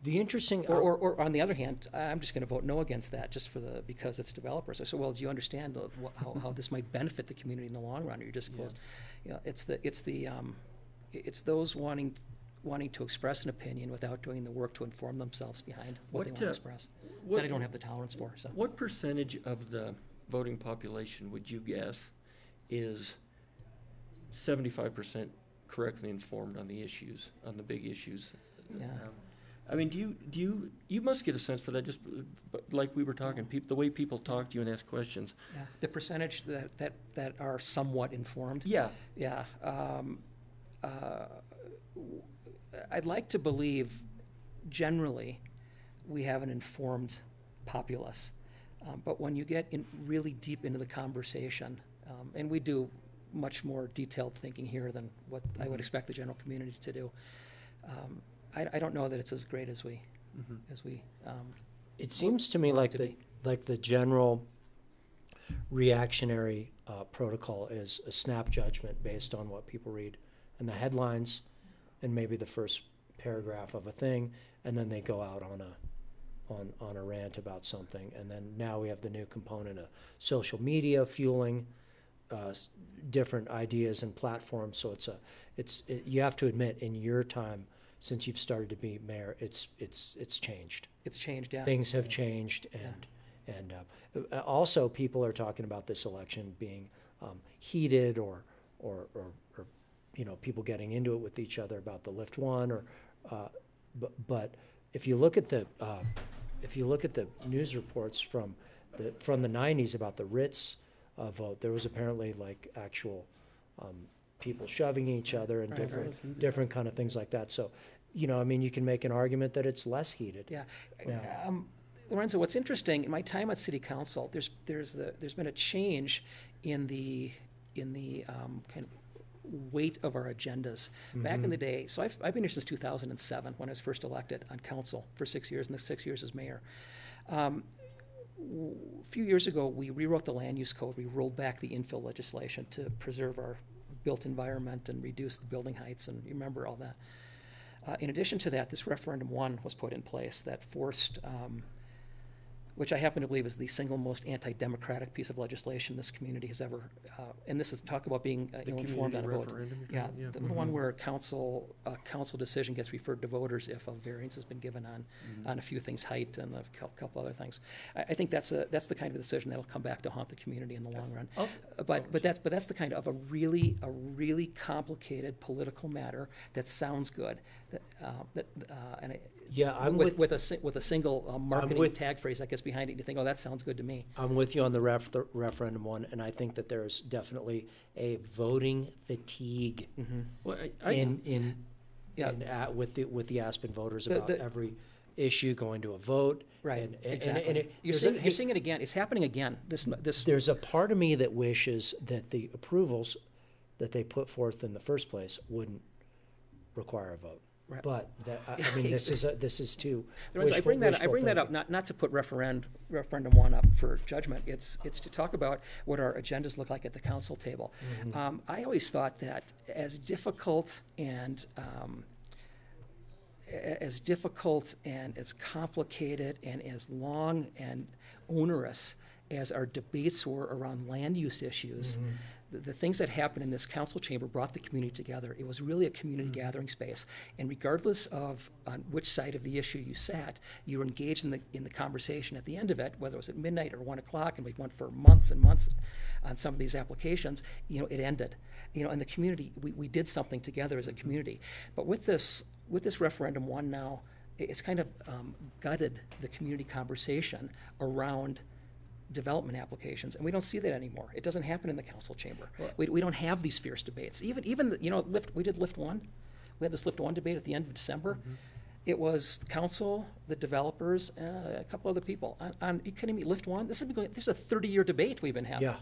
The interesting, or on the other hand, I'm just going to vote no against that just because it's developers. I said, well, do you understand how this might benefit the community in the long run? Or you're just closed. It's those wanting to express an opinion without doing the work to inform themselves behind what they want to express. That I don't have the tolerance for. So, what percentage of the voting population would you guess is 75% correctly informed on the issues, on the big issues? Yeah. I mean, you must get a sense for that, just like we were talking, the way people talk to you and ask questions. Yeah, the percentage that are somewhat informed. Yeah. Yeah. I'd like to believe, generally, we have an informed populace. But when you get really deep into the conversation, and we do much more detailed thinking here than what I would expect the general community to do, I don't know that it's as great as we It seems to me like the general reactionary protocol is a snap judgment based on what people read and the headlines and maybe the first paragraph of a thing, and then they go out on a rant about something. And then now we have the new component of social media fueling different ideas and platforms. So you have to admit, in your time since you've started to be mayor, it's changed. It's changed, yeah. Things have changed, and also people are talking about this election being heated, or people getting into it with each other about the Lift One, but if you look at the news reports from the 90s about the Ritz vote, there was apparently like actual people shoving each other and different kind of things like that. So, I mean, you can make an argument that it's less heated. Yeah. Lorenzo, what's interesting, in my time at City Council, there's been a change in the kind of weight of our agendas. Back in the day, so I've been here since 2007 when I was first elected on council for 6 years, and the 6 years as mayor. A few years ago, we rewrote the land use code. We rolled back the infill legislation to preserve our built environment and reduce the building heights, and you remember all that. In addition to that, this Referendum 1 was put in place that forced, which I happen to believe is the single most anti-democratic piece of legislation this community has ever, and this is talk about being ill-informed on a vote. Yeah, the one where a council decision gets referred to voters if a variance has been given on a few things, height and a couple other things. I think that's the kind of decision that'll come back to haunt the community in the long run. But that's the kind of a really complicated political matter that sounds good. I'm with a single marketing tag phrase that gets behind it, and you think, oh, that sounds good to me. I'm with you on the Referendum 1, and I think that there's definitely a voting fatigue with the Aspen voters about every issue going to a vote. Right, exactly. And you're seeing it again. It's happening again. There's a part of me that wishes that the approvals that they put forth in the first place wouldn't require a vote. Right. But this is too. I bring that up not to put Referendum 1 up for judgment. It's to talk about what our agendas look like at the council table. I always thought that as difficult and as complicated and as long and onerous as our debates were around land use issues, the things that happened in this council chamber brought the community together. It was really a community gathering space. And regardless of on which side of the issue you sat, you were engaged in the conversation at the end of it, whether it was at midnight or 1 o'clock, and we went for months and months on some of these applications, it ended. And the community, we did something together as a community. But with this Referendum 1 now, it's kind of gutted the community conversation around development applications, and we don't see that anymore. It doesn't happen in the council chamber. We don't have these fierce debates. Even we did Lift 1. We had this Lift 1 debate at the end of December. It was the council, the developers, a couple other people. You couldn't meet Lift 1. This is a 30-year debate we've been having.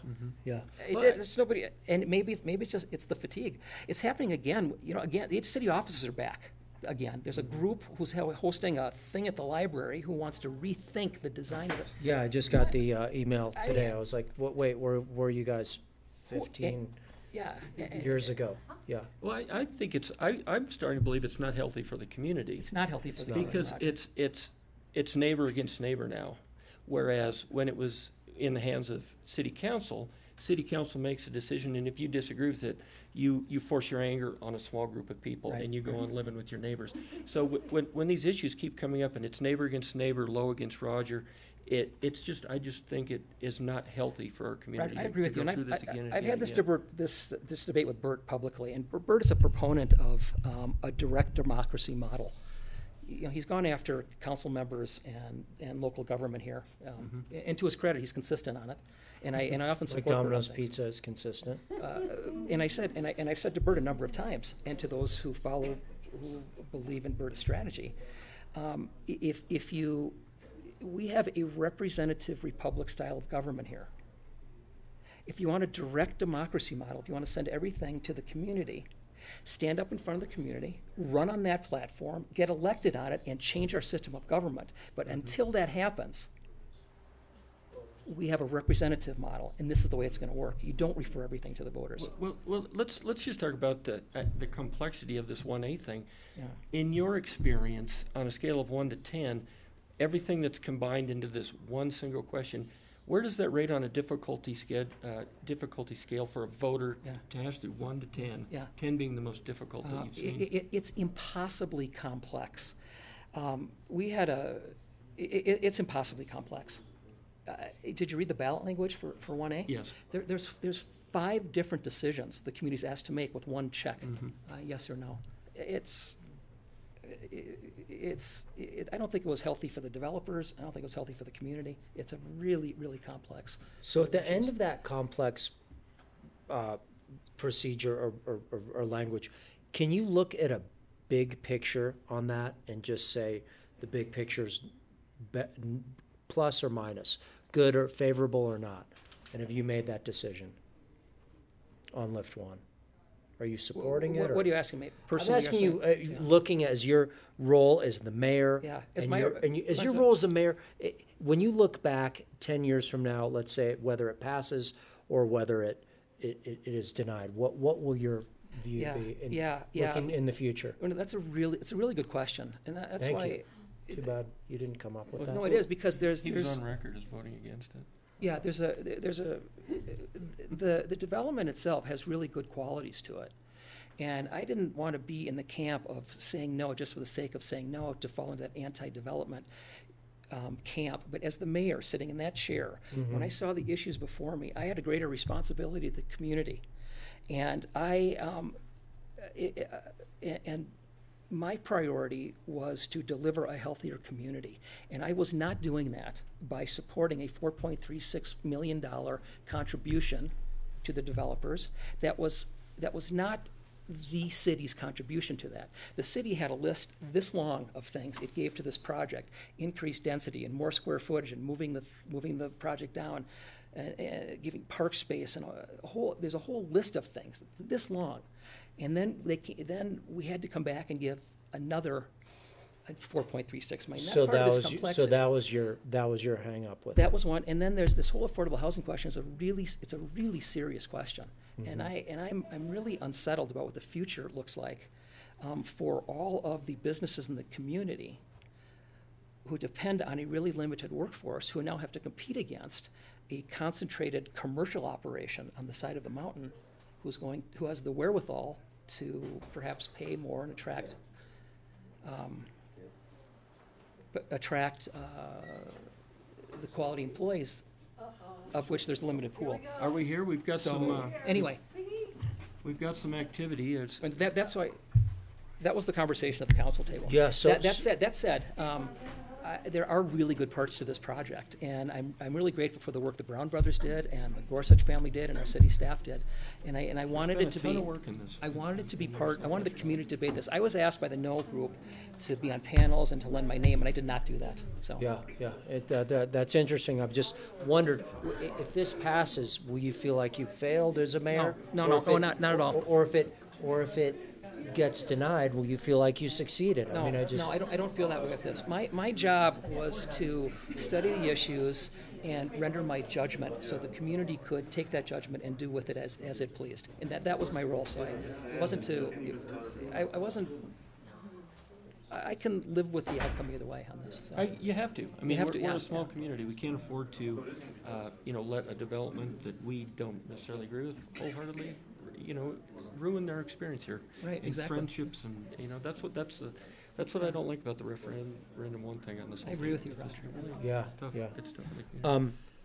It's nobody, and maybe it's the fatigue. It's happening again. Again, the city offices are back. Again, there's a group who's hosting a thing at the library who wants to rethink the design of it. Yeah, I just got the email today. I was like, wait, were you guys 15 years ago? Yeah. Well, I think I'm starting to believe it's not healthy for the community. It's not healthy for the community. Because it's neighbor against neighbor now, whereas when it was in the hands of City Council makes a decision, and if you disagree with it, you force your anger on a small group of people, and you go on living with your neighbors. So when these issues keep coming up, and it's neighbor against neighbor, Lo against Roger, I just think it is not healthy for our community. Right, I agree with you. And I've had this debate with Bert publicly, and Bert is a proponent of a direct democracy model. he's gone after council members and local government here. And to his credit, he's consistent on it. And I often support Like Bert on Domino's things. Pizza is consistent. And I've said to Bert a number of times, and to those who believe in Bert's strategy, we have a representative republic style of government here. If you want a direct democracy model, if you want to send everything to the community, stand up in front of the community, run on that platform, get elected on it, and change our system of government. But until that happens, we have a representative model, and this is the way it's going to work. You don't refer everything to the voters. Well, let's just talk about the complexity of this 1A thing. Yeah. In your experience, on a scale of 1 to 10, everything that's combined into this one single question, where does that rate on a difficulty scale for a voter to hash through 1 to 10? Yeah. 10 being the most difficult that you've seen. It's impossibly complex. It's impossibly complex. Did you read the ballot language for 1A? Yes. There's 5 different decisions the community's asked to make with one check, yes or no. I don't think it was healthy for the developers. I don't think it was healthy for the community. It's a really, really complex. So at the end of that complex procedure or language, can you look at a big picture on that and just say the big picture's plus or minus, good or favorable or not? And have you made that decision on Lift 1? Are you supporting it? What are you asking me? I'm asking you, looking as your role as the mayor. Yeah, As your role as the mayor, when you look back 10 years from now, let's say whether it passes or whether it is denied, what will your view be looking in the future? It's a really good question, and that's Thank why. you. Too bad you didn't come up with that. No, it is because He was on record as voting against it. Yeah, the development itself has really good qualities to it. And I didn't want to be in the camp of saying no just for the sake of saying no, to fall into that anti-development camp. But as the mayor sitting in that chair, when I saw the issues before me, I had a greater responsibility to the community. And my priority was to deliver a healthier community. And I was not doing that by supporting a $4.36 million contribution to the developers. That was not the city's contribution to that. The city had a list this long of things it gave to this project: increased density and more square footage and moving the project down, and giving park space, and there's a whole list of things this long. And then we had to come back and give another 4.36 million. That's part of this complexity. So that was your hang up with that. Was one. And then there's this whole affordable housing question. It's a really serious question. And I'm really unsettled about what the future looks like for all of the businesses in the community who depend on a really limited workforce, who now have to compete against a concentrated commercial operation on the side of the mountain, who has the wherewithal to perhaps pay more and attract the quality employees, of which there's a limited pool. Are we here? We've got some. Anyway, we've got some activity. That's why. That was the conversation at the council table. Yeah. So that said, there are really good parts to this project, and I'm really grateful for the work the Brown brothers did, and the Gorsuch family did, and our city staff did, and I wanted it to be. I wanted it to be part. I wanted the community to debate this. I was asked by the Knoll Group to be on panels and to lend my name, and I did not do that. So that's interesting. I've just wondered if this passes, will you feel like you failed as a mayor? No, not at all. Or if it gets denied, will you feel like you succeeded? No, I don't feel that way with this. My job was to study the issues and render my judgment so the community could take that judgment and do with it as it pleased. And that was my role. So I can live with the outcome either way on this. So. You have to. I mean, we're a small community. We can't afford to, let a development that we don't necessarily agree with wholeheartedly, ruin their experience here. Right. And exactly. friendships, and that's what I don't like about the referendum one thing on this. I agree with you, Roger. Really tough. Yeah. It's tough.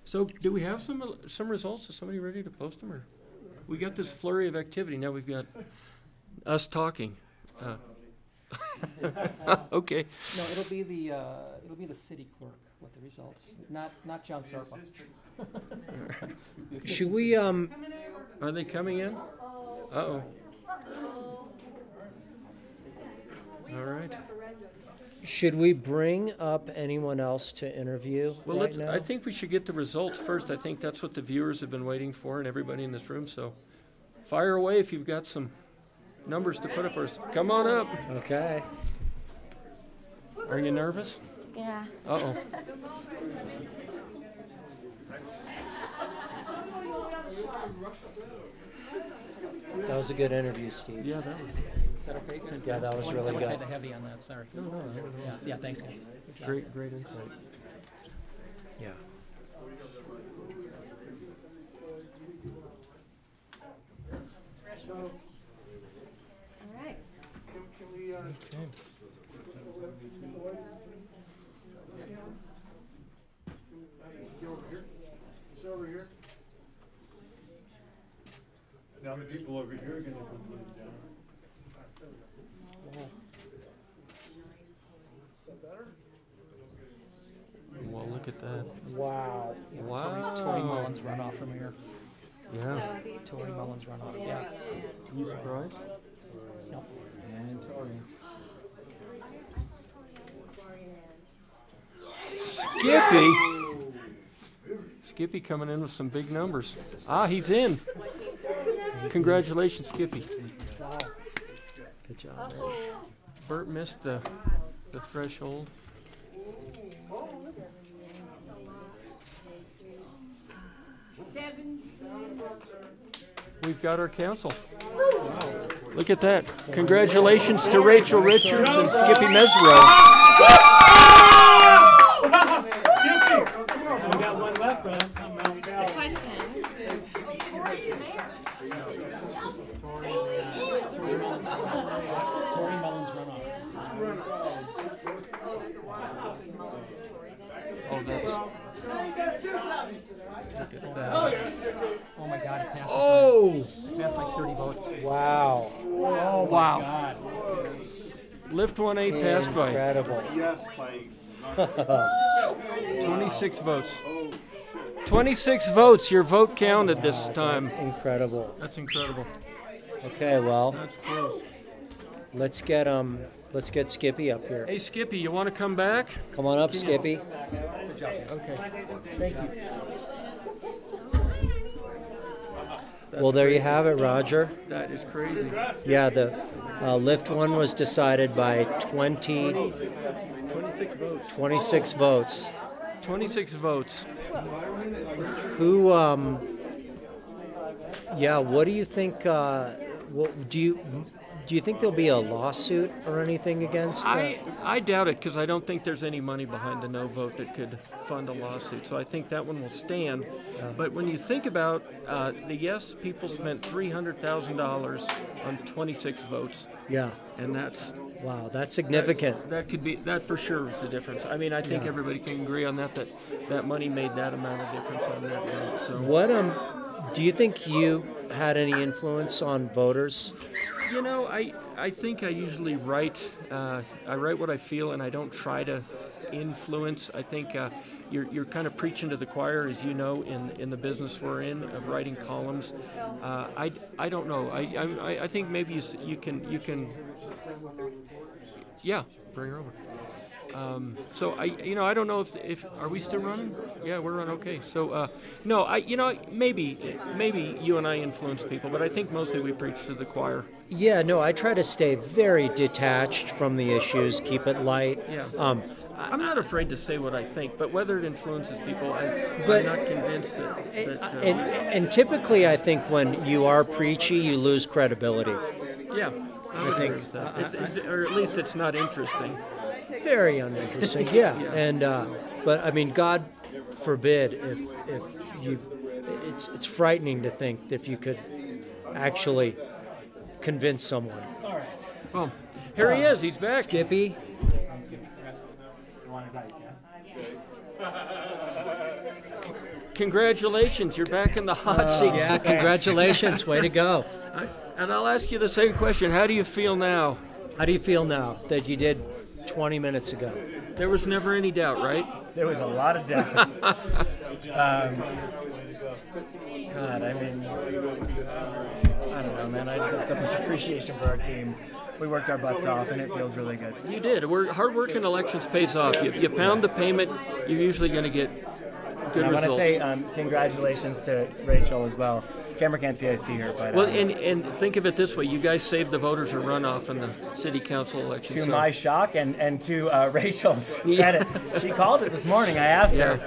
So, do we have some results? Is somebody ready to post them, or we got this flurry of activity? Now we've got us talking. Okay. No, it'll be the city clerk with the results, not John Sarpa. Should we, Are they coming in? Uh-oh. All right. should we bring up anyone else to interview Well, right now? I think we should get the results first. I think that's what the viewers have been waiting for and everybody in this room. So fire away if you've got some numbers to put up first. Come on up. Okay. Are you nervous? Yeah. Uh-oh. That was a good interview, Steve. Yeah, that was. Is that okay, guys? Yeah, that was really good. Kind of heavy on that, sorry. No. Yeah, thanks, guys. Great insight. Yeah. All right. Over here. Now the people over here are going to come down. Well, look at that. Wow. Wow. Tori Mullins runoff from here. Yeah. Tori Mullins runoff, yeah. You surprised? No. And Tori. Skippy! Skippy coming in with some big numbers. Ah, he's in. Congratulations, Skippy. Good job, man. Bert missed the threshold. We've got our council. Look at that. Congratulations to Rachel Richards and Skippy Mesro. We got one left, man. The question. Tori Mullins runoff. Oh, that's. Oh my God, it passed. Oh! It passed by 30 votes. Wow. Oh Wow. God. Lift 1-8 passed by Incredible. 26 votes. 26 votes. Your vote counted this time. Incredible. That's incredible. Okay, well, That's close. let's get Skippy up here. Hey, Skippy, you want to come back? Come on up, Skippy. Okay. Thank you. Well, there you have it, Roger. That is crazy. Yeah, the lift one was decided by 26 votes. 26 votes. 26 votes. Who, yeah, what do you think, do you think there'll be a lawsuit or anything against that? I doubt it because I don't think there's any money behind the no vote that could fund a lawsuit. So I think that one will stand. But when you think about the yes people spent $300,000 on 26 votes. Yeah. And that's Wow, that's significant. that for sure is the difference. I mean, I think everybody can agree on that money made that amount of difference on that vote. So What do you think you had any influence on voters? you know, I think I usually write what I feel, and I don't try to influence. I think you're kind of preaching to the choir, as you know, in the business we're in of writing columns. I don't know. I think maybe you can. Yeah, bring her over. So I don't know if are we still running? Yeah, we're running. Okay. So no, maybe you and I influence people, but I think mostly we preach to the choir. Yeah, no, I try to stay very detached from the issues, keep it light. Yeah. I'm not afraid to say what I think, but whether it influences people, I'm not convinced that. And typically, I think when you are preachy, you lose credibility. Yeah, I would agree with that. Or at least it's not interesting. Very uninteresting, yeah. And but I mean, God forbid if you, it's frightening to think if you could actually convince someone. Well, here he is. He's back. Skippy. Congratulations, you're back in the hot seat. Yeah, congratulations. Way to go. And I'll ask you the same question. How do you feel now? How do you feel now that you did 20 minutes ago? There was never any doubt, right? There was a lot of doubt. God, I mean, I don't know, man. I just have so much appreciation for our team. We worked our butts off, and it feels really good. You did. Hard work in elections pays off. You pound the payment, you're usually going to get good results. I want to say congratulations to Rachel as well. Camera can't see, I see her. But, well, and think of it this way. You guys saved the voters a runoff in the city council election. To my shock and to Rachel's credit. She called it this morning. I asked her.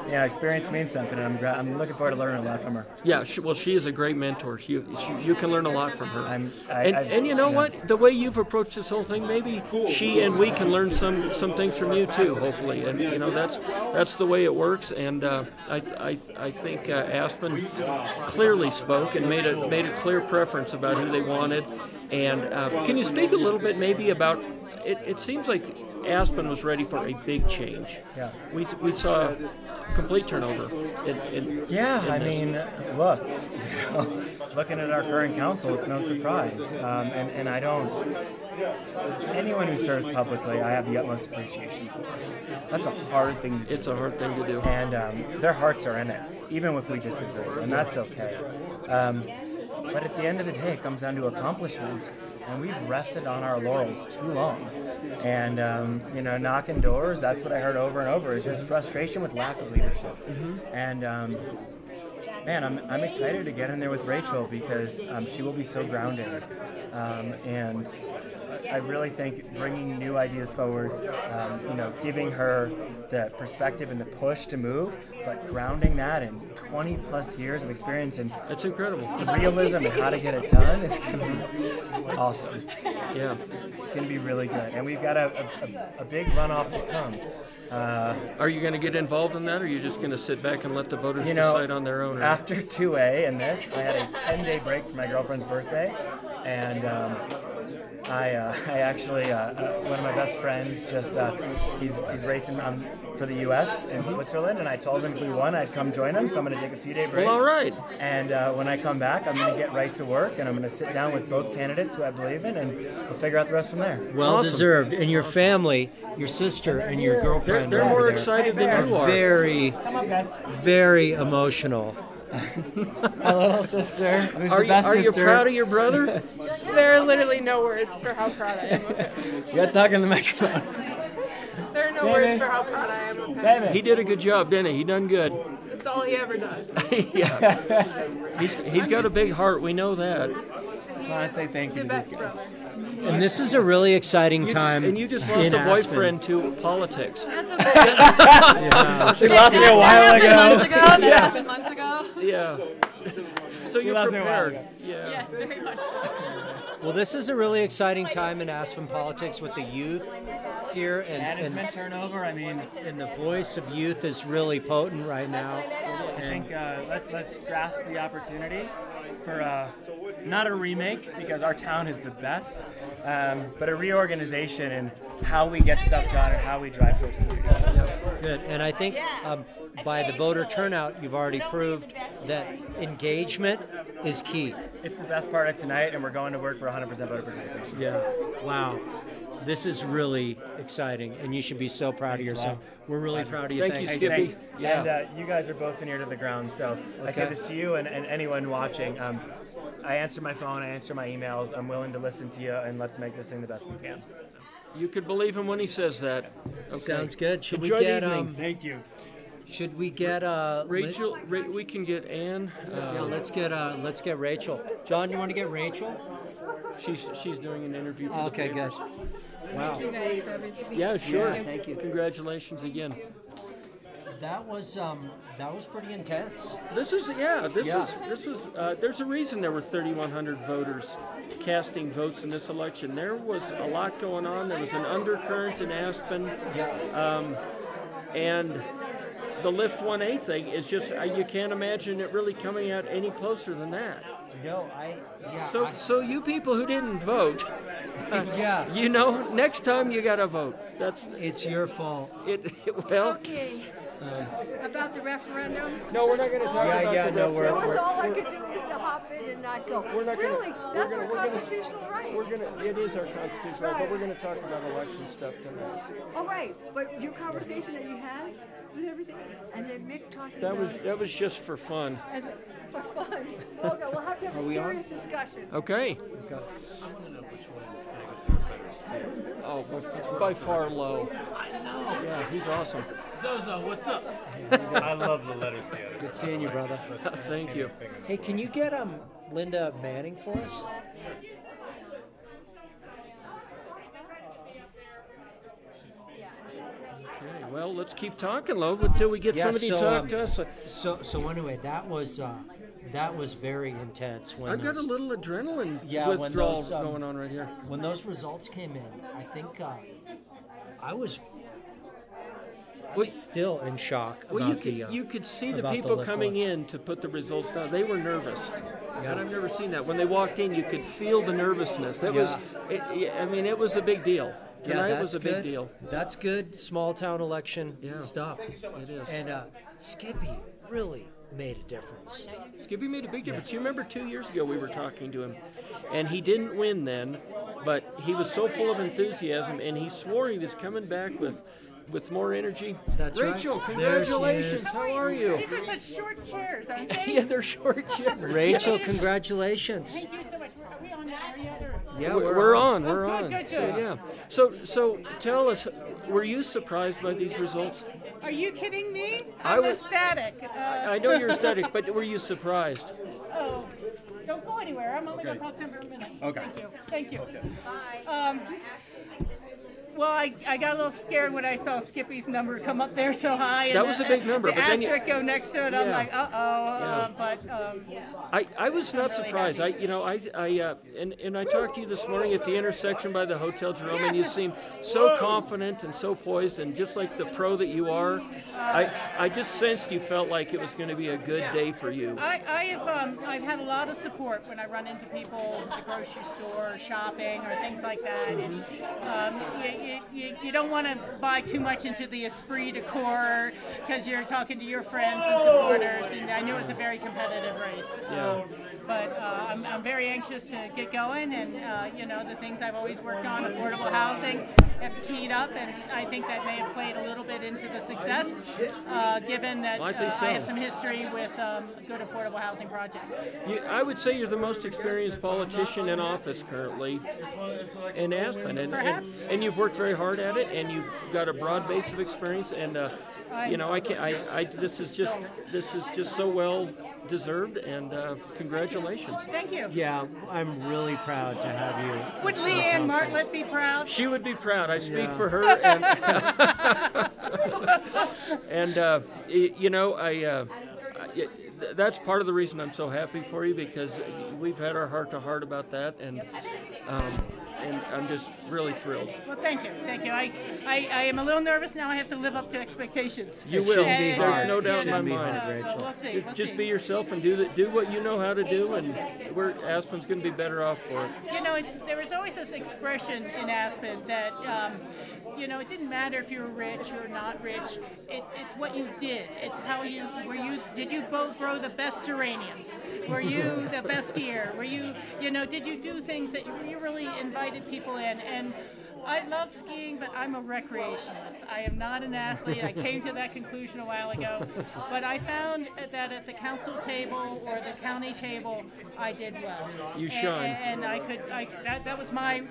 Yeah, experience means something, and I'm looking forward to learning a lot from her. Yeah, she is a great mentor. You can learn a lot from her. And you know what? The way you've approached this whole thing, maybe she and we can learn some things from you too. Hopefully, and you know that's the way it works. And I think Aspen clearly spoke and made a clear preference about who they wanted. And can you speak a little bit maybe about? It seems like Aspen was ready for a big change. Yeah. We saw complete turnover. I mean, look, looking at our current council, it's no surprise. And I don't. Anyone who serves publicly, I have the utmost appreciation for. That's a hard thing to do. It's a hard thing to do. And their hearts are in it, even if we disagree, and that's okay. But at the end of the day, it comes down to accomplishment, and we've rested on our laurels too long. And, knocking doors, that's what I heard over and over, is just frustration with lack of leadership. Mm-hmm. And, man, I'm excited to get in there with Rachel because she will be so grounding. And I really think bringing new ideas forward, giving her the perspective and the push to move, but grounding that in 20 plus years of experience and that's incredible. Realism and how to get it done is going to be awesome. Yeah, it's going to be really good. And we've got a big runoff to come. Are you going to get involved in that, or are you just going to sit back and let the voters decide on their own? After 2A and this, I had a 10-day break for my girlfriend's birthday, and I actually, one of my best friends, he's racing for the U.S. in Switzerland, and I told him if we won, I'd come join him, so I'm going to take a few day break. Well, all right. And when I come back, I'm going to get right to work, and I'm going to sit down with both candidates who I believe in, and we'll figure out the rest from there. Well awesome. Deserved. And your family, your sister and your girlfriend, they're more excited than you are. Very, very emotional. My little sister. Are you proud of your brother? There are literally no words for how proud I am of him. You got to talk in the microphone. There are no words for how proud I am of him. He did a good job, didn't he? He done good. That's all he ever does. Yeah. He's got a big heart. We know that. Just want to say thank you to these guys. And this is a really exciting time. And you just lost a boyfriend to politics. That's okay. She lost me a while ago. That happened months ago. Yeah. So you're prepared. Yeah. Yes, very much so. Well, this is a really exciting time in Aspen politics with the youth here, and management turnover. I mean, and the voice of youth is really potent right now. I think let's grasp the opportunity for not a remake because our town is the best, but a reorganization in how we get stuff done and how we drive folks to the Good, and I think by the voter turnout, you've already proved that engagement is key. It's the best part of tonight, and we're going to work for 100% voter participation. Yeah. Wow. This is really exciting, and you should be so proud of yourself. We're really proud of you. Thank you, Skippy. Yeah. And you guys are both in ear to the ground, so I say this to you and anyone watching. I answer my phone, I answer my emails. I'm willing to listen to you, and let's make this thing the best we can. You could believe him when he says that. Okay. Sounds good. Should Enjoy we get Thank you. Should we get Rachel? We can get Ann. Yeah, let's get Rachel. John, you want to get Rachel? She's doing an interview for okay, the good. papers. Wow. Thank you guys for everything. Yeah, sure. Yeah, thank you. Congratulations again. That was pretty intense. This was there's a reason there were 3,100 voters casting votes in this election. There was a lot going on. There was an undercurrent in Aspen. And the Lift 1A thing is just, you can't imagine it really coming out any closer than that. No, So you people who didn't vote, next time you got to vote. It's your fault. Well, Okay. About the referendum? No, we're not going to talk about the That was referendum. all I could do was to hop in and not go. We're not gonna- Really? That's our constitutional right. It is our constitutional right, but we're going to talk about election stuff tonight. All right, but your conversation that you had with everything, and then Mick talking That about was just for fun. and then, for fun. Okay, we'll have to have a serious discussion. Okay. Oh, by far Lo. I know. Yeah, he's awesome. Zozo, what's up? I love the letters together. Good seeing you, brother. Thank you. Hey, can you get Linda Manning for us? Okay, well, let's keep talking, Lo, until we get somebody to talk to us. So anyway, that was very intense. When I've got a little adrenaline when withdrawal those, going on right here. When those results came in, I think I was still in shock. Well, about you could see the about the people electoral. coming in to put the results down. They were nervous. And I've never seen that. When they walked in, you could feel the nervousness. That was, it was a big deal. Tonight was a big deal. That's good small town election stuff. It is. And Skippy really made a difference. Skippy made a big difference. You remember 2 years ago we were talking to him, and he didn't win then, but he was so full of enthusiasm, and he swore he was coming back with more energy. That's right. Rachel, There she congratulations. is. How are you? These are such short chairs, aren't they? Yeah, they're short chairs. Rachel, congratulations. Thank you so much. Are we on the air yet? Or? Yeah, We're on. We're good, on. good, So good. yeah. So tell us, were you surprised by these results? Are you kidding me? I I'm was- ecstatic. I know you're ecstatic, but were you surprised? Oh, don't go anywhere. I'm only going to talk to him for a minute. Okay. Thank you. Bye. Well, I got a little scared when I saw Skippy's number come up there so high. And That was a big number, The but then you- asterisk go next to it. I'm Yeah. like, uh-oh. I was not surprised. I talked to you this morning at the intersection by the Hotel Jerome, and you seemed so confident and so poised, and just like the pro that you are, I just sensed you felt like it was going to be a good day for you. I've had a lot of support when I run into people at the grocery store, shopping, or things like that. And you don't want to buy too much into the esprit de corps because you're talking to your friends and supporters. And I knew it was a very competitive race. But I'm very anxious to get going, and the things I've always worked on, affordable housing, that's keyed up, and I think that may have played a little bit into the success, given that I think so. I have some history with good affordable housing projects. I would say you're the most experienced politician in office currently in Aspen, and you've worked very hard at it, and you've got a broad base of experience, and this is just so well deserved, and congratulations. Thank you. Yeah, I'm really proud to have you. Would Leanne Martlett be proud? She would be proud. I speak for her, and that's part of the reason I'm so happy for you, because we've had our heart to heart about that, and I'm just really thrilled. Well, thank you. I am a little nervous now. I have to live up to expectations. You will. And, There's no doubt in my mind. We'll see. Just be yourself and do what you know how to do, and Aspen's going to be better off for it. There was always this expression in Aspen that, it didn't matter if you were rich or not rich. It's what you did. It's how did you both grow the best geraniums? Were you the best skier? Were you, did you do things that you really invited people in? And I love skiing, but I'm a recreationalist. I am not an athlete. I came to that conclusion a while ago. But I found that at the council table or the county table, I did well. You shine. And that was my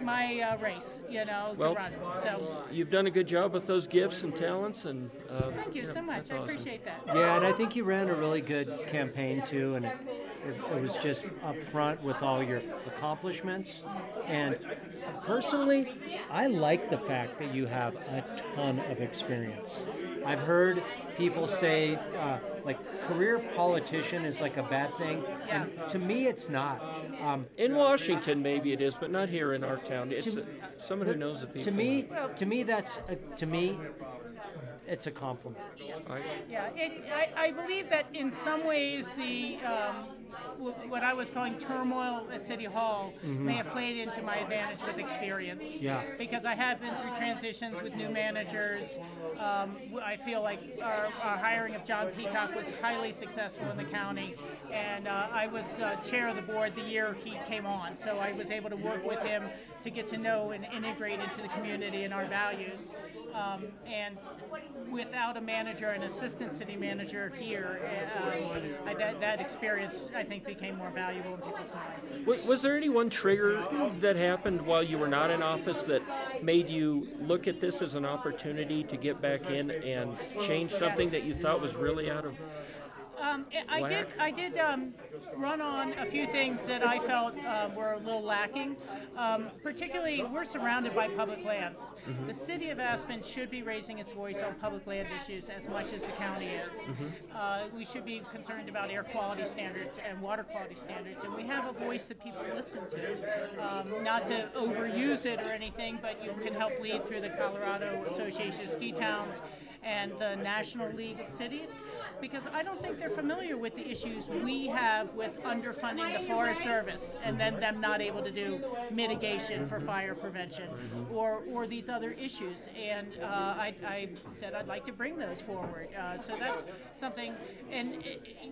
race, to run. So You've done a good job with those gifts and talents, and thank you so much. that's I awesome. appreciate that. Yeah, and I think you ran a really good campaign too, and it was just up front with all your accomplishments. And personally, I like the fact that you have a ton of experience. I've heard people say career politician is like a bad thing, and to me it's not. In Washington, maybe it is, but not here in our town. It's someone who knows the people. To me, it's a compliment. Yeah, I believe that in some ways the what I was calling turmoil at City Hall may have played into my advantage with experience. Yeah. Because I have been through transitions with new managers. I feel like our hiring of John Peacock was highly successful in the county, and I was chair of the board the year he came on, so I was able to work with him to get to know and integrate into the community and our values. And without a manager, an assistant city manager here, that experience, I think, became more valuable in people's minds. Was there any one trigger that happened while you were not in office that made you look at this as an opportunity to get back in and change something that you thought was really out of I did run on a few things that I felt were a little lacking. Particularly, we're surrounded by public lands. The city of Aspen should be raising its voice on public land issues as much as the county is. We should be concerned about air quality standards and water quality standards, and we have a voice that people listen to. Not to overuse it or anything, but you can help lead through the Colorado Association of Ski Towns and the National League of Cities, because I don't think they're familiar with the issues we have with underfunding the Forest Service and then them not able to do mitigation for fire prevention or these other issues. And I said I'd like to bring those forward. So that's something, and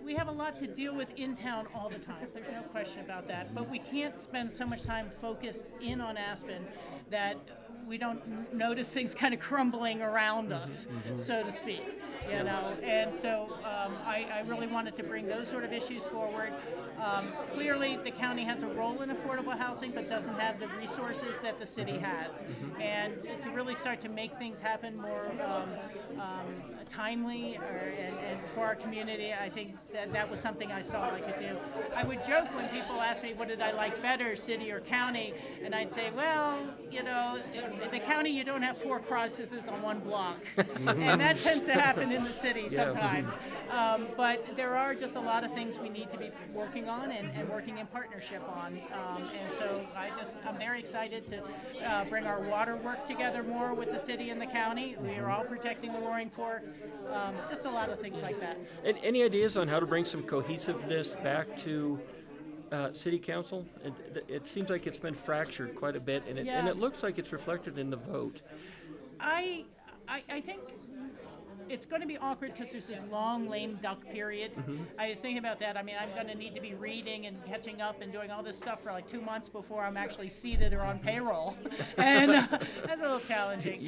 we have a lot to deal with in town all the time. There's no question about that. But we can't spend so much time focused in on Aspen that we don't notice things kind of crumbling around us, so to speak, you know. And so I really wanted to bring those sort of issues forward. Clearly, the county has a role in affordable housing, but doesn't have the resources that the city has. And to really start to make things happen more timely and for our community, I think that was something I saw I could do. I would joke when people ask me, what did I like better, city or county? And I'd say, well, you know, in the county you don't have 4 processes on one block. And that tends to happen in the city sometimes. But there are just a lot of things we need to be working on and working in partnership on. And so I'm very excited to bring our water work together more with the city and the county. We are all protecting the Roaring Fork. Just a lot of things like that. And any ideas on how to bring some cohesiveness back to City Council? It seems like it's been fractured quite a bit, and it looks like it's reflected in the vote. I think it's going to be awkward because there's this long lame duck period. I was thinking about that. I mean, I'm going to need to be reading and catching up and doing all this stuff for like 2 months before I'm actually seated or on payroll, and that's a little challenging.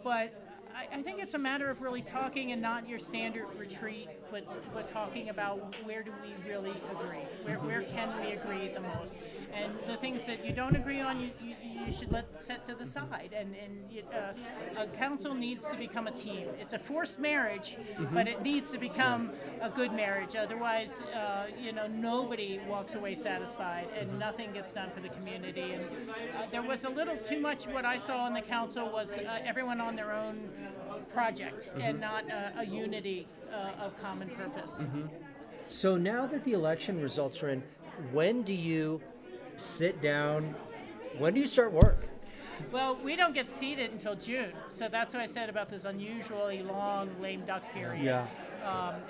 But I think it's a matter of really talking, and not your standard retreat, but talking about where do we really agree? Where can we agree the most? And the things that you don't agree on, you should let set to the side. And a council needs to become a team. It's a forced marriage, but it needs to become a good marriage. Otherwise, nobody walks away satisfied, and nothing gets done for the community. And there was a little too much. What I saw in the council was everyone on their own project and not a unity of common purpose. So now that the election results are in, when do you sit down? When do you start work? Well, we don't get seated until June, so that's what I said about this unusually long lame duck period. Yeah.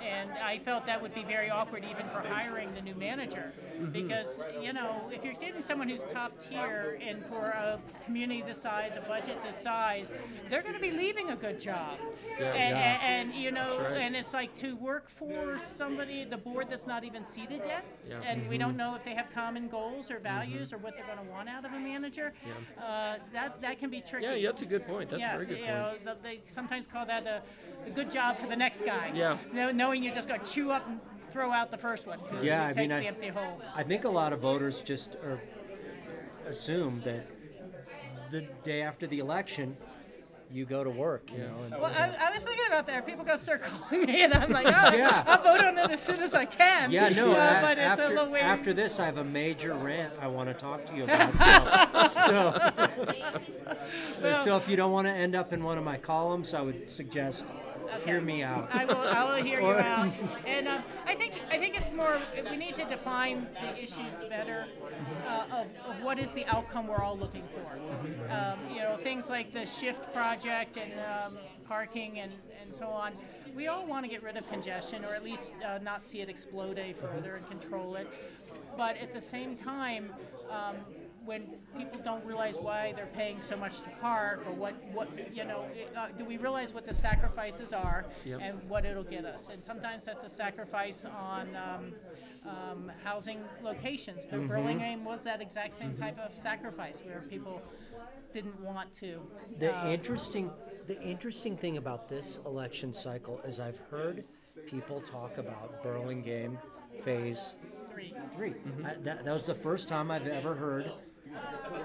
And I felt that would be very awkward even for hiring the new manager, because, if you're getting someone who's top tier and for a community this size, a budget this size, they're going to be leaving a good job. And and it's like to work for somebody, the board that's not even seated yet, and we don't know if they have common goals or values or what they're going to want out of a manager. That can be tricky. Yeah, that's a good point. That's a very good point. They sometimes call that a good job for the next guy. Yeah. Knowing you're just going to chew up and throw out the first one. Yeah, takes the empty hole. I think a lot of voters just assume that the day after the election, you go to work. Well, I was thinking about that. People go start calling me, and I'm like, I'll vote on it as soon as I can. Yeah, no. But it's a little weird. After this, I have a major rant I want to talk to you about. So if you don't want to end up in one of my columns, I would suggest hear me out. I will hear you out. And I think it's more, we need to define the issues better of what is the outcome we're all looking for. You know, things like the shift project and parking and so on. We all want to get rid of congestion, or at least not see it explode any further and control it. But at the same time, when people don't realize why they're paying so much to park, or what you know, do we realize what the sacrifices are and what it'll get us? And sometimes that's a sacrifice on housing locations. But Burlingame was that exact same type of sacrifice where people didn't want to. The interesting thing about this election cycle is I've heard people talk about Burlingame Phase 3. That was the first time I've ever heard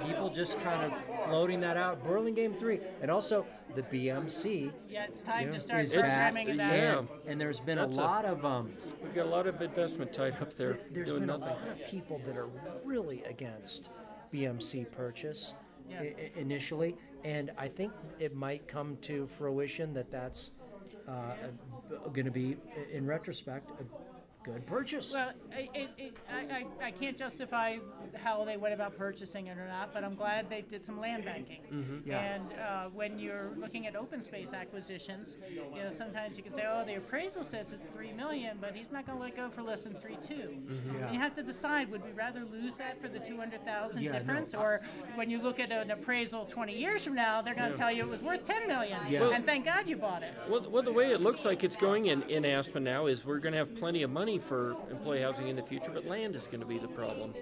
people just kind of floating that out. Burlingame 3, and also the BMC. Yeah, it's time to start is programming back, that. and there's been a lot of we've got a lot of investment tied up there. There's doing been nothing. a lot of people that are really against BMC purchase initially, and I think it might come to fruition that that's going to be, in retrospect, a good purchase. Well, I can't justify how they went about purchasing it or not, but I'm glad they did some land banking. And when you're looking at open space acquisitions, you know, sometimes you can say, oh, the appraisal says it's $3 million, but he's not going to let go for less than 3.2. You have to decide: would we rather lose that for the 200,000 difference, or when you look at an appraisal 20 years from now, they're going to tell you it was worth $10 million, and thank God you bought it. Well, the way it looks like it's going in Aspen now is we're going to have plenty of money for employee housing in the future, but land is going to be the problem.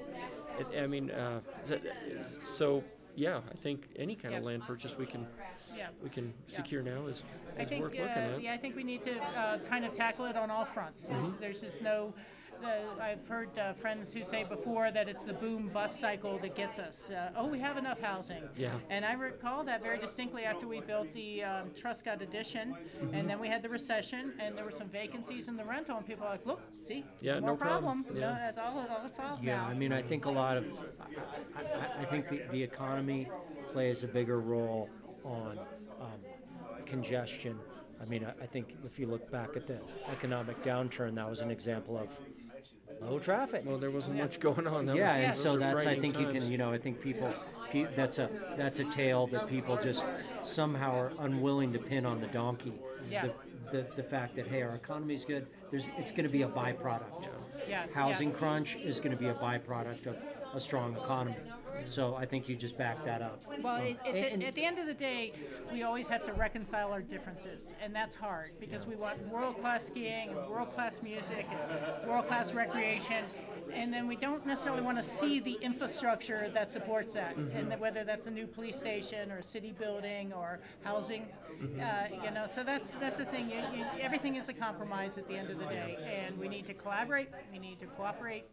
So yeah, I think any kind of land purchase we can secure now is worth looking at. Yeah, I think we need to kind of tackle it on all fronts. There's just no. I've heard friends who say before that it's the boom-bust cycle that gets us. We have enough housing. And I recall that very distinctly after we built the Truscott addition, and then we had the recession, and there were some vacancies in the rental, and people were like, look, see, no problem. No, that's all it's solved now. I mean, I think a lot of, I think the economy plays a bigger role on congestion. I mean, I think if you look back at the economic downturn, that was an example of low traffic. Well, there wasn't much going on. And so that's, I think you can, I think people, that's a tale that people just somehow are unwilling to pin on the donkey. The fact that, hey, our economy's good, it's going to be a byproduct. Housing crunch is going to be a byproduct of a strong economy. So I think you just back that up. Well, at the end of the day, we always have to reconcile our differences, and that's hard because we want world-class skiing and world-class music and world-class recreation, and then we don't necessarily want to see the infrastructure that supports that, and whether that's a new police station or a city building or housing. So that's the thing. Everything is a compromise at the end of the day, and we need to collaborate, we need to cooperate,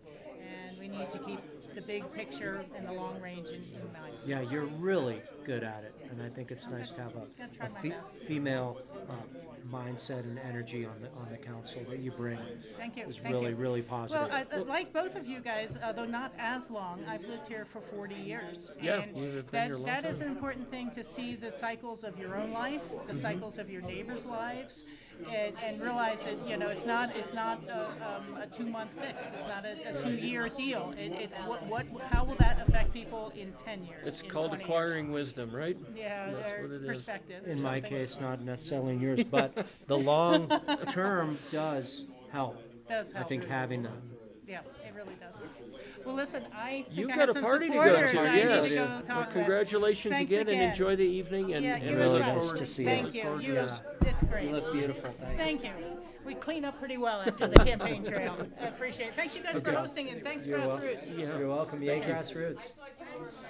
and we need to keep the big picture and the long range in mind. Yeah, you're really good at it, and I think it's nice to have a female mindset and energy on the council that you bring. Thank you. It's really positive. Well, like both of you guys, though not as long, I've lived here for 40 years. You've been here a long that time. is an important thing, to see the cycles of your own life, the cycles of your neighbors' lives, and realize that it's not a 2-month fix. It's not a 2-year deal. It's how will that affect people in 10 years? It's called acquiring wisdom, right? Yeah, That's what it is. perspective. In my case, not necessarily in yours, but the long term does help. I think having that. Yeah, it really does. Well, listen, I think You've I got have a some party to go supporters to, I need yes. to go talk Well, with. congratulations Thanks again, and enjoy the evening. And you really as well. nice to see you. Thank you. It's great. You look beautiful. Thanks. Thank you. We clean up pretty well after the campaign trail. I appreciate it. Thanks you guys for hosting, and thanks GrassRoots. You're welcome. Yay, GrassRoots.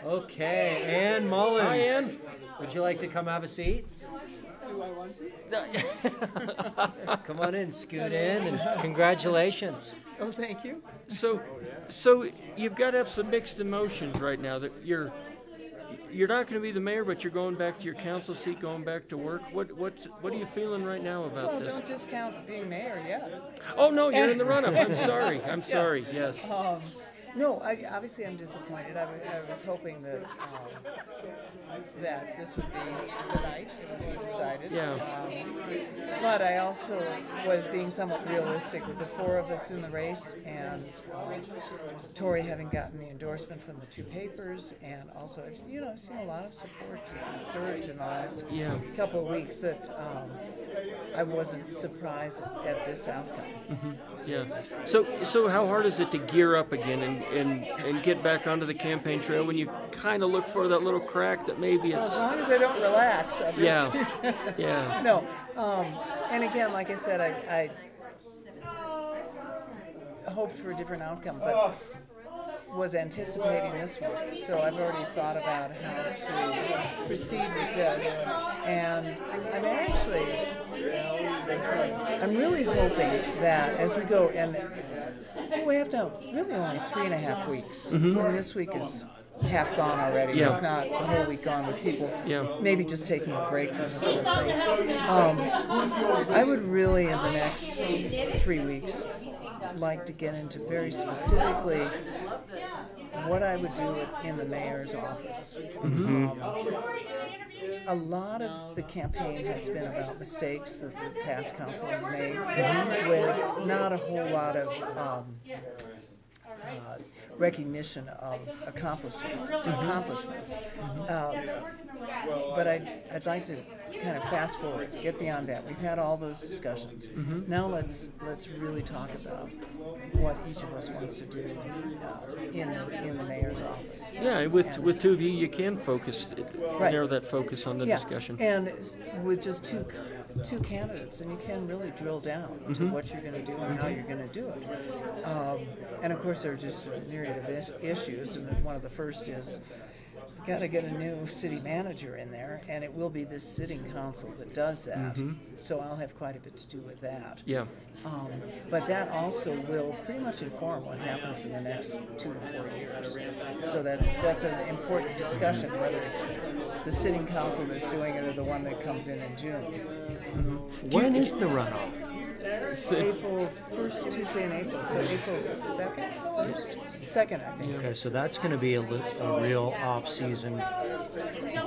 Okay, Ann Mullins. Hi, Ann. Would you like to come have a seat? Do I want to? Come on in, scoot in, and congratulations. Oh, thank you. So you've got to have some mixed emotions right now. That you're not going to be the mayor, but you're going back to your council seat, going back to work. What are you feeling right now about this? Well, don't discount being mayor yet. Oh no, you're in the runoff. I'm sorry. I'm sorry. Yes. No, obviously I'm disappointed. I was hoping that that this would be the night it was decided. Yeah. But I also was being somewhat realistic with the four of us in the race, and Tory having gotten the endorsement from the two papers, and also, I've seen a lot of support, just a surge in the last couple of weeks that I wasn't surprised at this outcome. Mm-hmm. Yeah. So how hard is it to gear up again and get back onto the campaign trail when you kind of look for that little crack that maybe it's... As long as I don't relax. Yeah. No. And again, like I said, I hoped for a different outcome, but was anticipating this one. So I've already thought about how to proceed with this. And I'm really hoping that as we go, and we have to really only 3.5 weeks. Mm-hmm. This week is half gone already, if not the whole week gone, with people maybe just taking a break from this sort of thing. I would really, in the next 3 weeks, like to get into very specifically what I would do in the mayor's office. Mm-hmm. A lot of the campaign has been about mistakes that the past council has made, with not a whole lot of recognition of accomplishments. But I'd like to kind of fast forward, get beyond that. We've had all those discussions. Mm-hmm. Now let's really talk about what each of us wants to do in the mayor's office. Yeah, with two of you, you can focus, narrow that focus on the discussion. And with just two candidates, and you can really drill down to what you're going to do and how you're going to do it. And of course, there are just a myriad of issues, and one of the first is got to get a new city manager in there, and it will be this sitting council that does that. Mm-hmm. So I'll have quite a bit to do with that. Yeah. But that also will pretty much inform what happens in the next 2 to 4 years. So that's an important discussion, whether it's the sitting council that's doing it or the one that comes in June. Mm-hmm. When is the runoff? April, first Tuesday in April, so April 2nd, I think. Okay, so that's going to be a real off-season,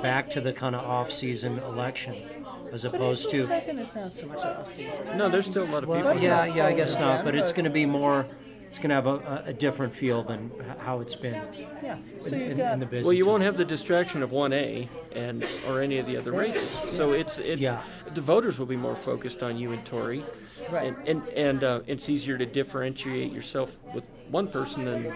back to the kind of off-season election, as opposed to... April 2nd is not so much off-season. No, there's still a lot of people. Yeah, I guess not, but it's going to be more... It's going to have a different feel than how it's been in the business. Well, you won't have the distraction of 1A or any of the other races. So the voters will be more focused on you and Tory. Right. And it's easier to differentiate yourself with one person than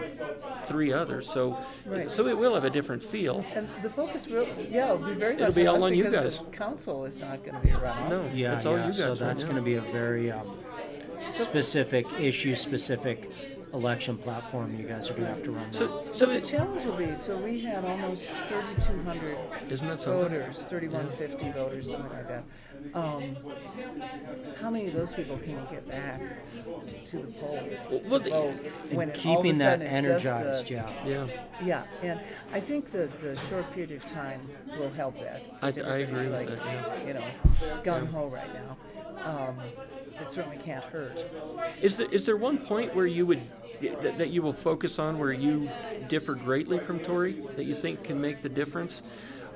3 others. So it will have a different feel. And the focus will be very much It'll be all on you because guys. The council is not going to be around. No, it's all you guys. So that's going to be a very specific election platform you guys are going to have to run. So the challenge will be, so we had almost 3,200 voters, 3,150 voters, something like that. How many of those people can you get back to the polls to vote when keeping that energized? Yeah, and I think that the short period of time will help that. I agree with that. Yeah. Gung ho right now. It certainly can't hurt. Is there one point where you would that you will focus on where you differ greatly from Tory that you think can make the difference,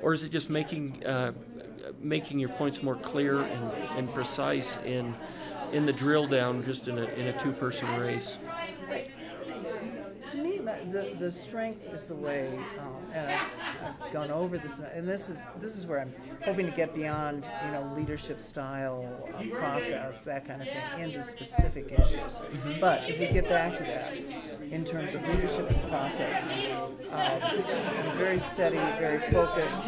or is it just making your points more clear and precise in the drill down, just in a 2-person race? To me, the strength is the way, and I've gone over this, and this is where I'm hoping to get beyond, leadership style, process, that kind of thing, into specific issues. Mm-hmm. But if we get back to that, in terms of leadership and process, I'm very steady, very focused,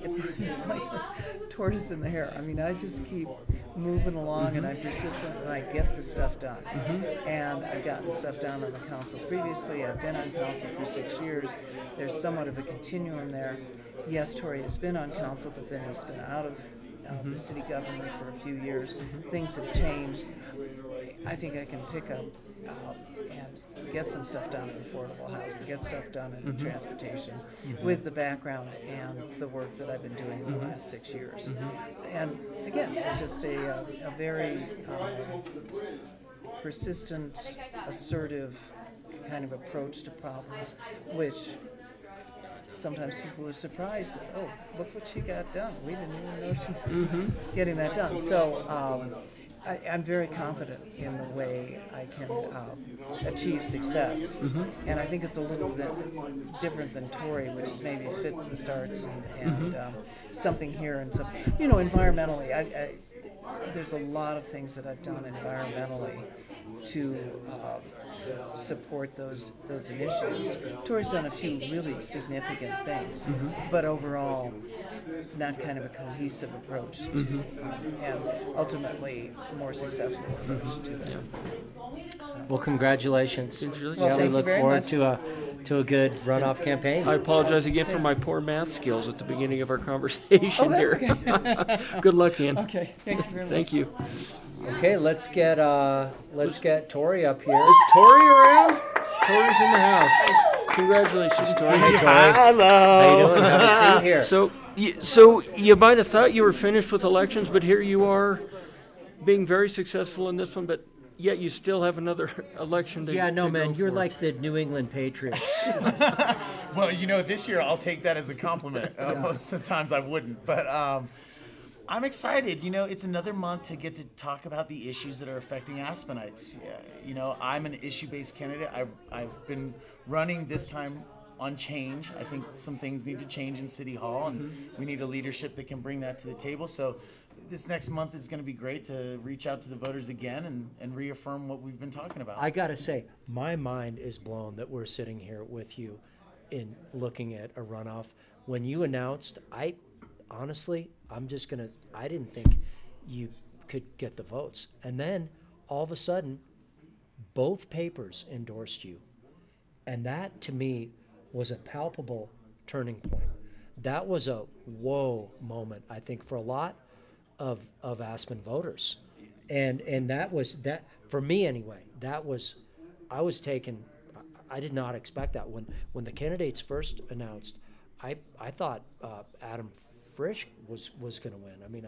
it's like a tortoise in the hare. I mean, I just keep moving along, and I'm persistent, and I get the stuff done. Mm-hmm. And I've gotten stuff done on the council previously. I've been on council for 6 years. There's somewhat of a continuum there. Yes, Tory has been on council, but then he's been out of the city government for a few years. Mm-hmm. Things have changed. I think I can pick up and get some stuff done in affordable housing, get stuff done in transportation, with the background and the work that I've been doing in the last 6 years. And again, it's just a very persistent, assertive kind of approach to problems, which sometimes people are surprised that, oh, look what she got done. We didn't even know she was getting that done. So I'm very confident in the way I can achieve success. And I think it's a little bit different than Tory, which is maybe fits and starts and something here and some, environmentally. There's a lot of things that I've done environmentally to support those initiatives. Tory's done a few really significant things, but overall, not kind of a cohesive approach to, and ultimately more successful approach to that. Well, congratulations. Congratulations. Yeah, we thank you look very forward much. to a good runoff campaign. I apologize again for my poor math skills at the beginning of our conversation that's here. okay. Good luck, Ian. Okay, thank you very much. Thank you. Okay, let's get Tori up here. Is Tori around? Tori's in the house. Congratulations, Tori. Hey, Tori. Hello. How you doing? Have a seat here. So you might have thought you were finished with elections, but here you are, being very successful in this one, but yet you still have another election to Yeah, no, to man, go you're for. like the New England Patriots. Well, this year I'll take that as a compliment. Most of the times I wouldn't, but I'm excited. It's another month to get to talk about the issues that are affecting Aspenites. I'm an issue-based candidate. I've been running this time on change. I think some things need to change in City Hall, and we need a leadership that can bring that to the table. So this next month is going to be great to reach out to the voters again and reaffirm what we've been talking about. I got to say, my mind is blown that we're sitting here with you in looking at a runoff. When you announced, honestly, I didn't think you could get the votes. And then all of a sudden, both papers endorsed you. And that, to me, was a palpable turning point. That was a whoa moment, I think, for a lot of Aspen voters. And that was, that for me anyway, I was taken, I did not expect that. When the candidates first announced, I thought Adam Frisch was going to win. I mean,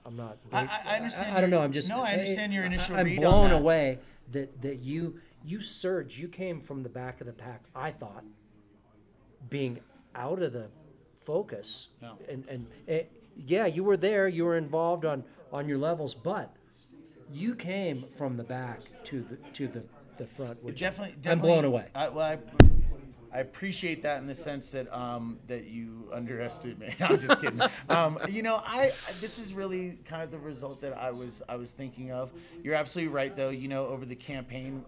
I'm not. I understand. I don't know. I'm just. No, I understand your initial I'm read blown on that. away that you surged. You came from the back of the pack. I thought, being out of the focus, No. and yeah, you were there. You were involved on your levels, but you came from the back to the front. Which Definitely, I'm blown away. I appreciate that in the sense that that you underestimated me. I'm just kidding. This is really kind of the result that I was thinking of. You're absolutely right, though. Over the campaign,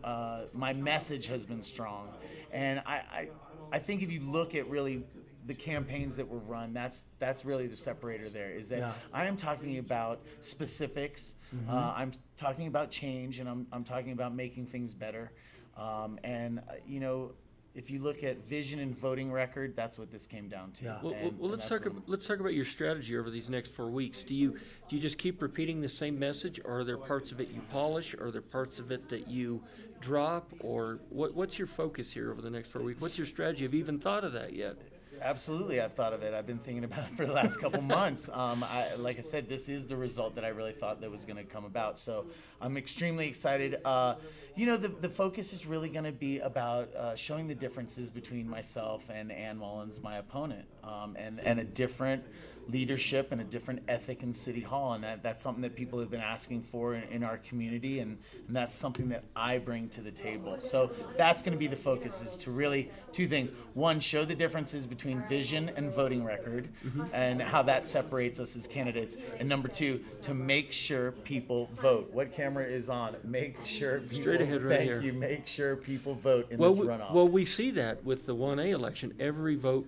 my message has been strong, and I think if you look at really the campaigns that were run, that's really the separator there, is that I am talking about specifics. I'm talking about change, and I'm talking about making things better. If you look at vision and voting record, that's what this came down to. Yeah. Well, let's talk about your strategy over these next 4 weeks. Do you just keep repeating the same message, or are there parts of it you polish, or are there parts of it that you drop, or what's your focus here over the next 4 weeks? What's your strategy? Have you even thought of that yet? Absolutely, I've thought of it. I've been thinking about it for the last couple months. Like I said, this is the result that I really thought that was going to come about. So I'm extremely excited. The focus is really going to be about showing the differences between myself and Ann Mullins, my opponent, and a different leadership and a different ethic in City Hall. And that's something that people have been asking for in our community, and that's something that I bring to the table. So that's going to be the focus, is to really two things. One, show the differences between vision and voting record and how that separates us as candidates. And number two, to make sure people vote. What camera is on? Make sure people Straight ahead right here. Thank you. Make sure people vote in Well, this runoff. well, we see that with the 1A election. Every vote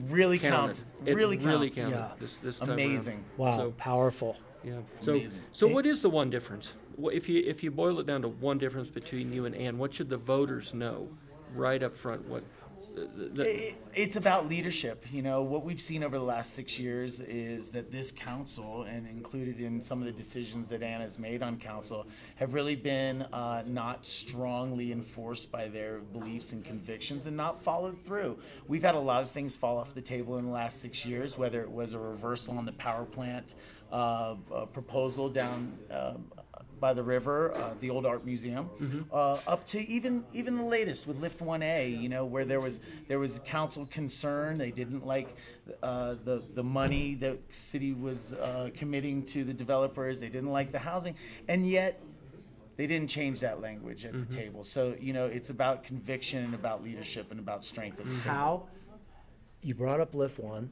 really counted. counts. It Really really counts. counted Yeah. this time Amazing. around. Wow, So, powerful. yeah. Amazing. So what is the one difference? If you boil it down to one difference between you and Ann, what should the voters know right up front? What It's about leadership. What we've seen over the last 6 years is that this council, and included in some of the decisions that Ann has made on council, have really been not strongly enforced by their beliefs and convictions, and not followed through. We've had a lot of things fall off the table in the last 6 years, whether it was a reversal on the power plant proposal down by the river, the old art museum, up to even the latest with Lift 1A, you know, where there was council concern. They didn't like the money that city was committing to the developers. They didn't like the housing, and yet they didn't change that language at the table. So, you know, it's about conviction and about leadership and about strength at the table. How, you brought up Lift 1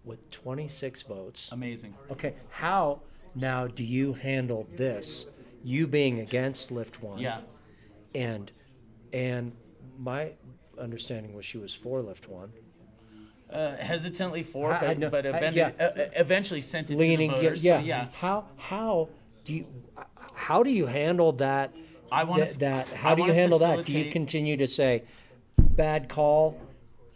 with 26 votes. Amazing. Okay, how now do you handle this? You being against Lift 1. Yeah. And my understanding was she was for Lift 1. Hesitantly for, I know- but eventually sent it Leaning, to the voters. yeah. So, yeah. How do you handle that? I want How do you handle that? Do you facilitate- continue to say bad call,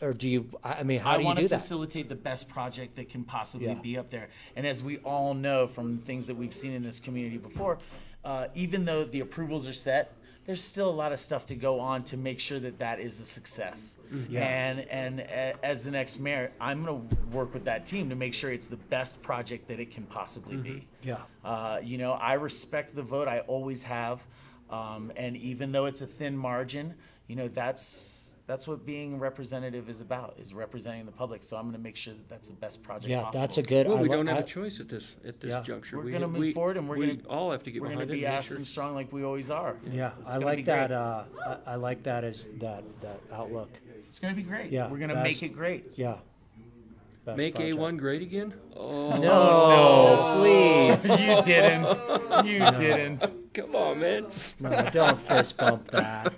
or do you? I mean, how I do you want do to that? facilitate the best project that can possibly Yeah. be up there. And as we all know from things that we've seen in this community before, even though the approvals are set, there's still a lot of stuff to go on to make sure that that is a success. Yeah. And as the next mayor, I'm going to work with that team to make sure it's the best project that it can possibly be. Yeah. You know, I respect the vote. I always have. And even though it's a thin margin, you know, that's what being representative is about, is representing the public. So I'm going to make sure that that's the best project Yeah, possible. that's a good. Well, I we li- don't have I- a choice at this Yeah. juncture. We're going to move forward, and we're going to all have to get we're behind going to it. be and make sure Aspen it's- strong like we always are. Yeah, It's I gonna like be great. that. I like that as that outlook. It's going to be great. Yeah, We're going to best- make it great. Yeah. Best Make project. A1 great again? Oh No, please. You didn't. You didn't. Come on, man. No, don't fist bump that.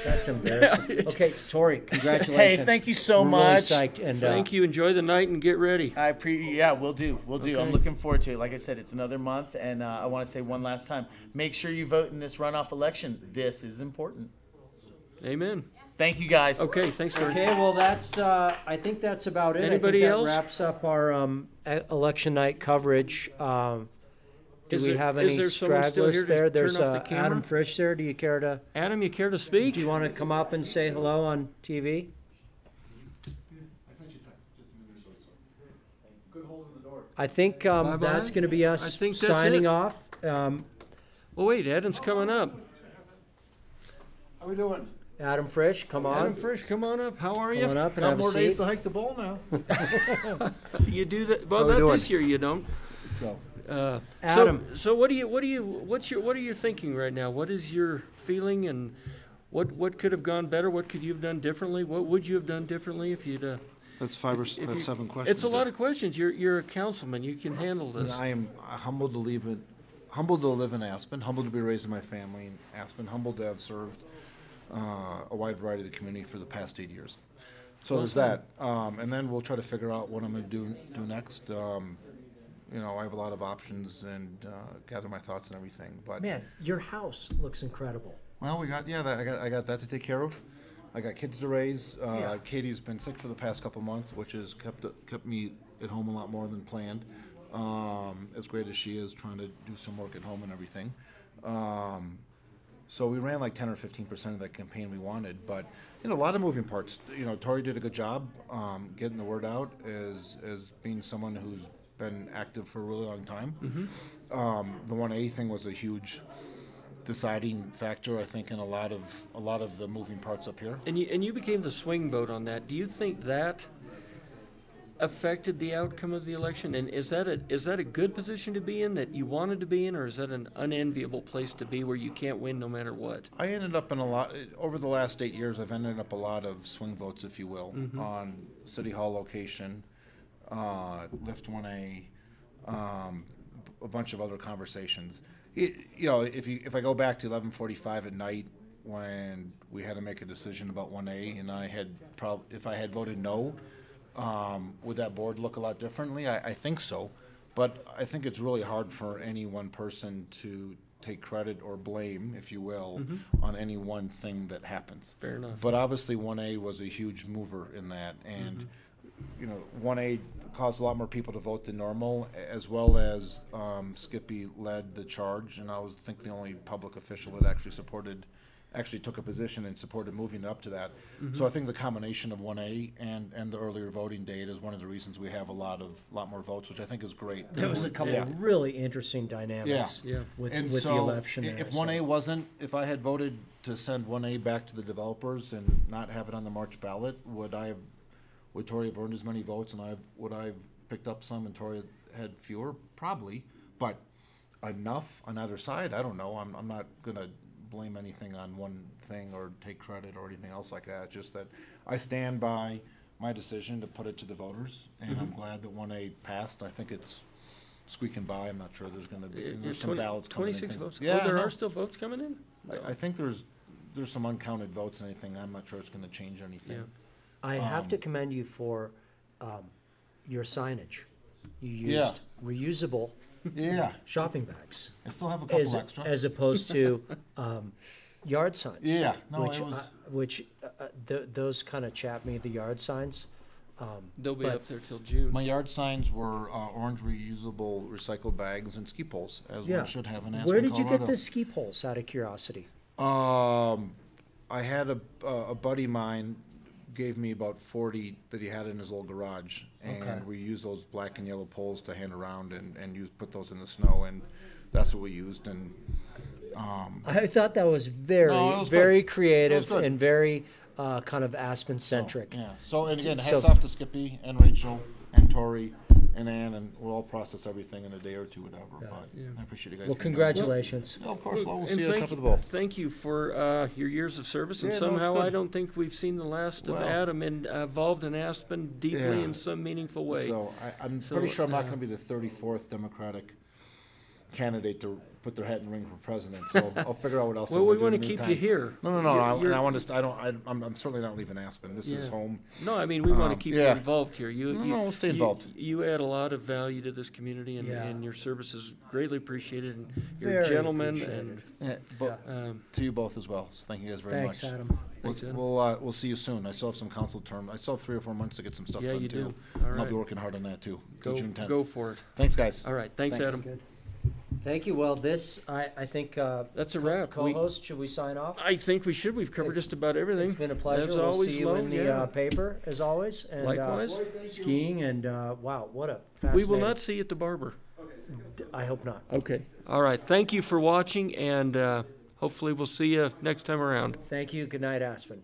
That's embarrassing. Okay, Tori, congratulations. Hey, thank you so We're much. Really psyched, and Thank you. Enjoy the night and get ready. Yeah, we'll do. We'll do. I'm Okay. looking forward to it. Like I said, it's another month, and I want to say one last time: make sure you vote in this runoff election. This is important. Amen. Thank you, guys. Okay, thanks for. Okay, well, that's. I think that's about it. Anybody I think else? that wraps up our election night coverage. Do Is we there- have is any there someone still stragglers here to there? turn There's off the camera? Adam Frisch there. Do you care to? Adam, you care to speak? Do you want to come up and say hello on TV? I think Bye-bye. that's going to be I us think that's signing it. off. Oh, wait, Adam's coming up. How we doing? Adam Frisch, come on. Adam Frisch, come on up. How are you? Come on up and Got have a more days seat. to hike the bowl now. You do that? Well, How we not doing? this year. You don't. So, Adam. So what are you thinking right now? What is your feeling, and what could have gone better? What could you have done differently? What would you have done differently if you'd? that's that's 7 questions. It's a lot of questions. You're a councilman. You can handle this. I am humbled to live in Aspen, humbled to be raised in my family in Aspen, humbled to have served a wide variety of the community for the past 8 years. So Well there's said. that, and then we'll try to figure out what I'm going to do next. You know, I have a lot of options and gather my thoughts and everything. But Man, your house looks incredible. well, I got that to take care of. I got kids to raise. Katie's been sick for the past couple months, which has kept me at home a lot more than planned. As great as she is, trying to do some work at home and everything. So we ran like 10 or 15% of that campaign we wanted, but you know, a lot of moving parts. You know, Tori did a good job getting the word out as being someone who's been active for a really long time. The 1A thing was a huge deciding factor, I think, in a lot of the moving parts up here. And you became the swing vote on that. Do you think that affected the outcome of the election? And is that a good position to be in, that you wanted to be in, or is that an unenviable place to be where you can't win no matter what? I ended up in a lot over the last 8 years. I've ended up a lot of swing votes, if you will, on City Hall location, Lift 1A, a bunch of other conversations. You know, if I go back to 11:45 at night when we had to make a decision about 1A, and if I had voted no, would that board look a lot differently? I think so, but I think it's really hard for any one person to take credit or blame, if you will, on any one thing that happens. Fair enough. But obviously 1A was a huge mover in that, and you know, 1A caused a lot more people to vote than normal, as well as Skippy led the charge, and I was, I think, the only public official that actually supported actually took a position and supported moving it up to that. So I think the combination of 1A and the earlier voting date is one of the reasons we have a lot more votes, which I think is great. There was a couple of really interesting dynamics with the election. If there, 1A wasn't, if I had voted to send 1A back to the developers and not have it on the March ballot, would Tori have earned as many votes, and would I have picked up some and Tori had fewer? Probably, but enough on either side, I don't know. I'm not gonna blame anything on one thing or take credit or anything else like that. Just that I stand by my decision to put it to the voters, and I'm glad that 1A passed. I think it's squeaking by. I'm not sure there's going to be some ballots coming in. 26 votes. Yeah, oh, there are still votes coming in? I think there's some uncounted votes and anything. I'm not sure it's going to change anything. Yeah. I have to commend you for your signage. You used reusable shopping bags. I still have a couple extra. As opposed to yard signs. Yeah, no, it was. Those kind of chap me, the yard signs. They'll be up there till June. My yard signs were orange reusable recycled bags and ski poles, as one should have in Aspen, Where did you Colorado. get the ski poles, out of curiosity? I had a buddy of mine gave me about 40 that he had in his old garage, and we used those black and yellow poles to hand around and put those in the snow, and that's what we used. And I thought that was very creative and very kind of Aspen centric. So and again, hats off to Skippy and Rachel and Tori and Ann, and we'll all process everything in a day or two, whatever. But I appreciate you guys. Well, congratulations. Well, of course, we'll see you at the top of the bowl. Thank you for your years of service, and somehow I don't think we've seen the last of Adam involved in Aspen deeply in some meaningful way. So I'm pretty sure I'm not going to be the 34th Democratic candidate to put their hat in the ring for president. So I'll figure out what else. Well, we want to keep you here. No. I'm certainly not leaving Aspen. This is home. No, I mean we want to keep you involved here. We'll stay involved. You add a lot of value to this community, and your service is greatly appreciated. And you're a Very gentleman, and to you both as well. So thank you guys very much. Thanks, Adam. We'll see you soon. I still have some council term. I still have 3 or 4 months to get some stuff done you too. do. And I'll be working hard on that too. Till June 10th. Go for it. Thanks, guys. All right. Thanks. Adam. Good. Thank you. Well, I think that's a wrap. Co-host, should we sign off? I think we should. We've covered just about everything. It's been a pleasure. As we'll always, see you in the paper, as always. And, likewise. Skiing and wow, what a fascinating. We will not see you at the barber. I hope not. Okay. All right. Thank you for watching, and hopefully we'll see you next time around. Thank you. Good night, Aspen.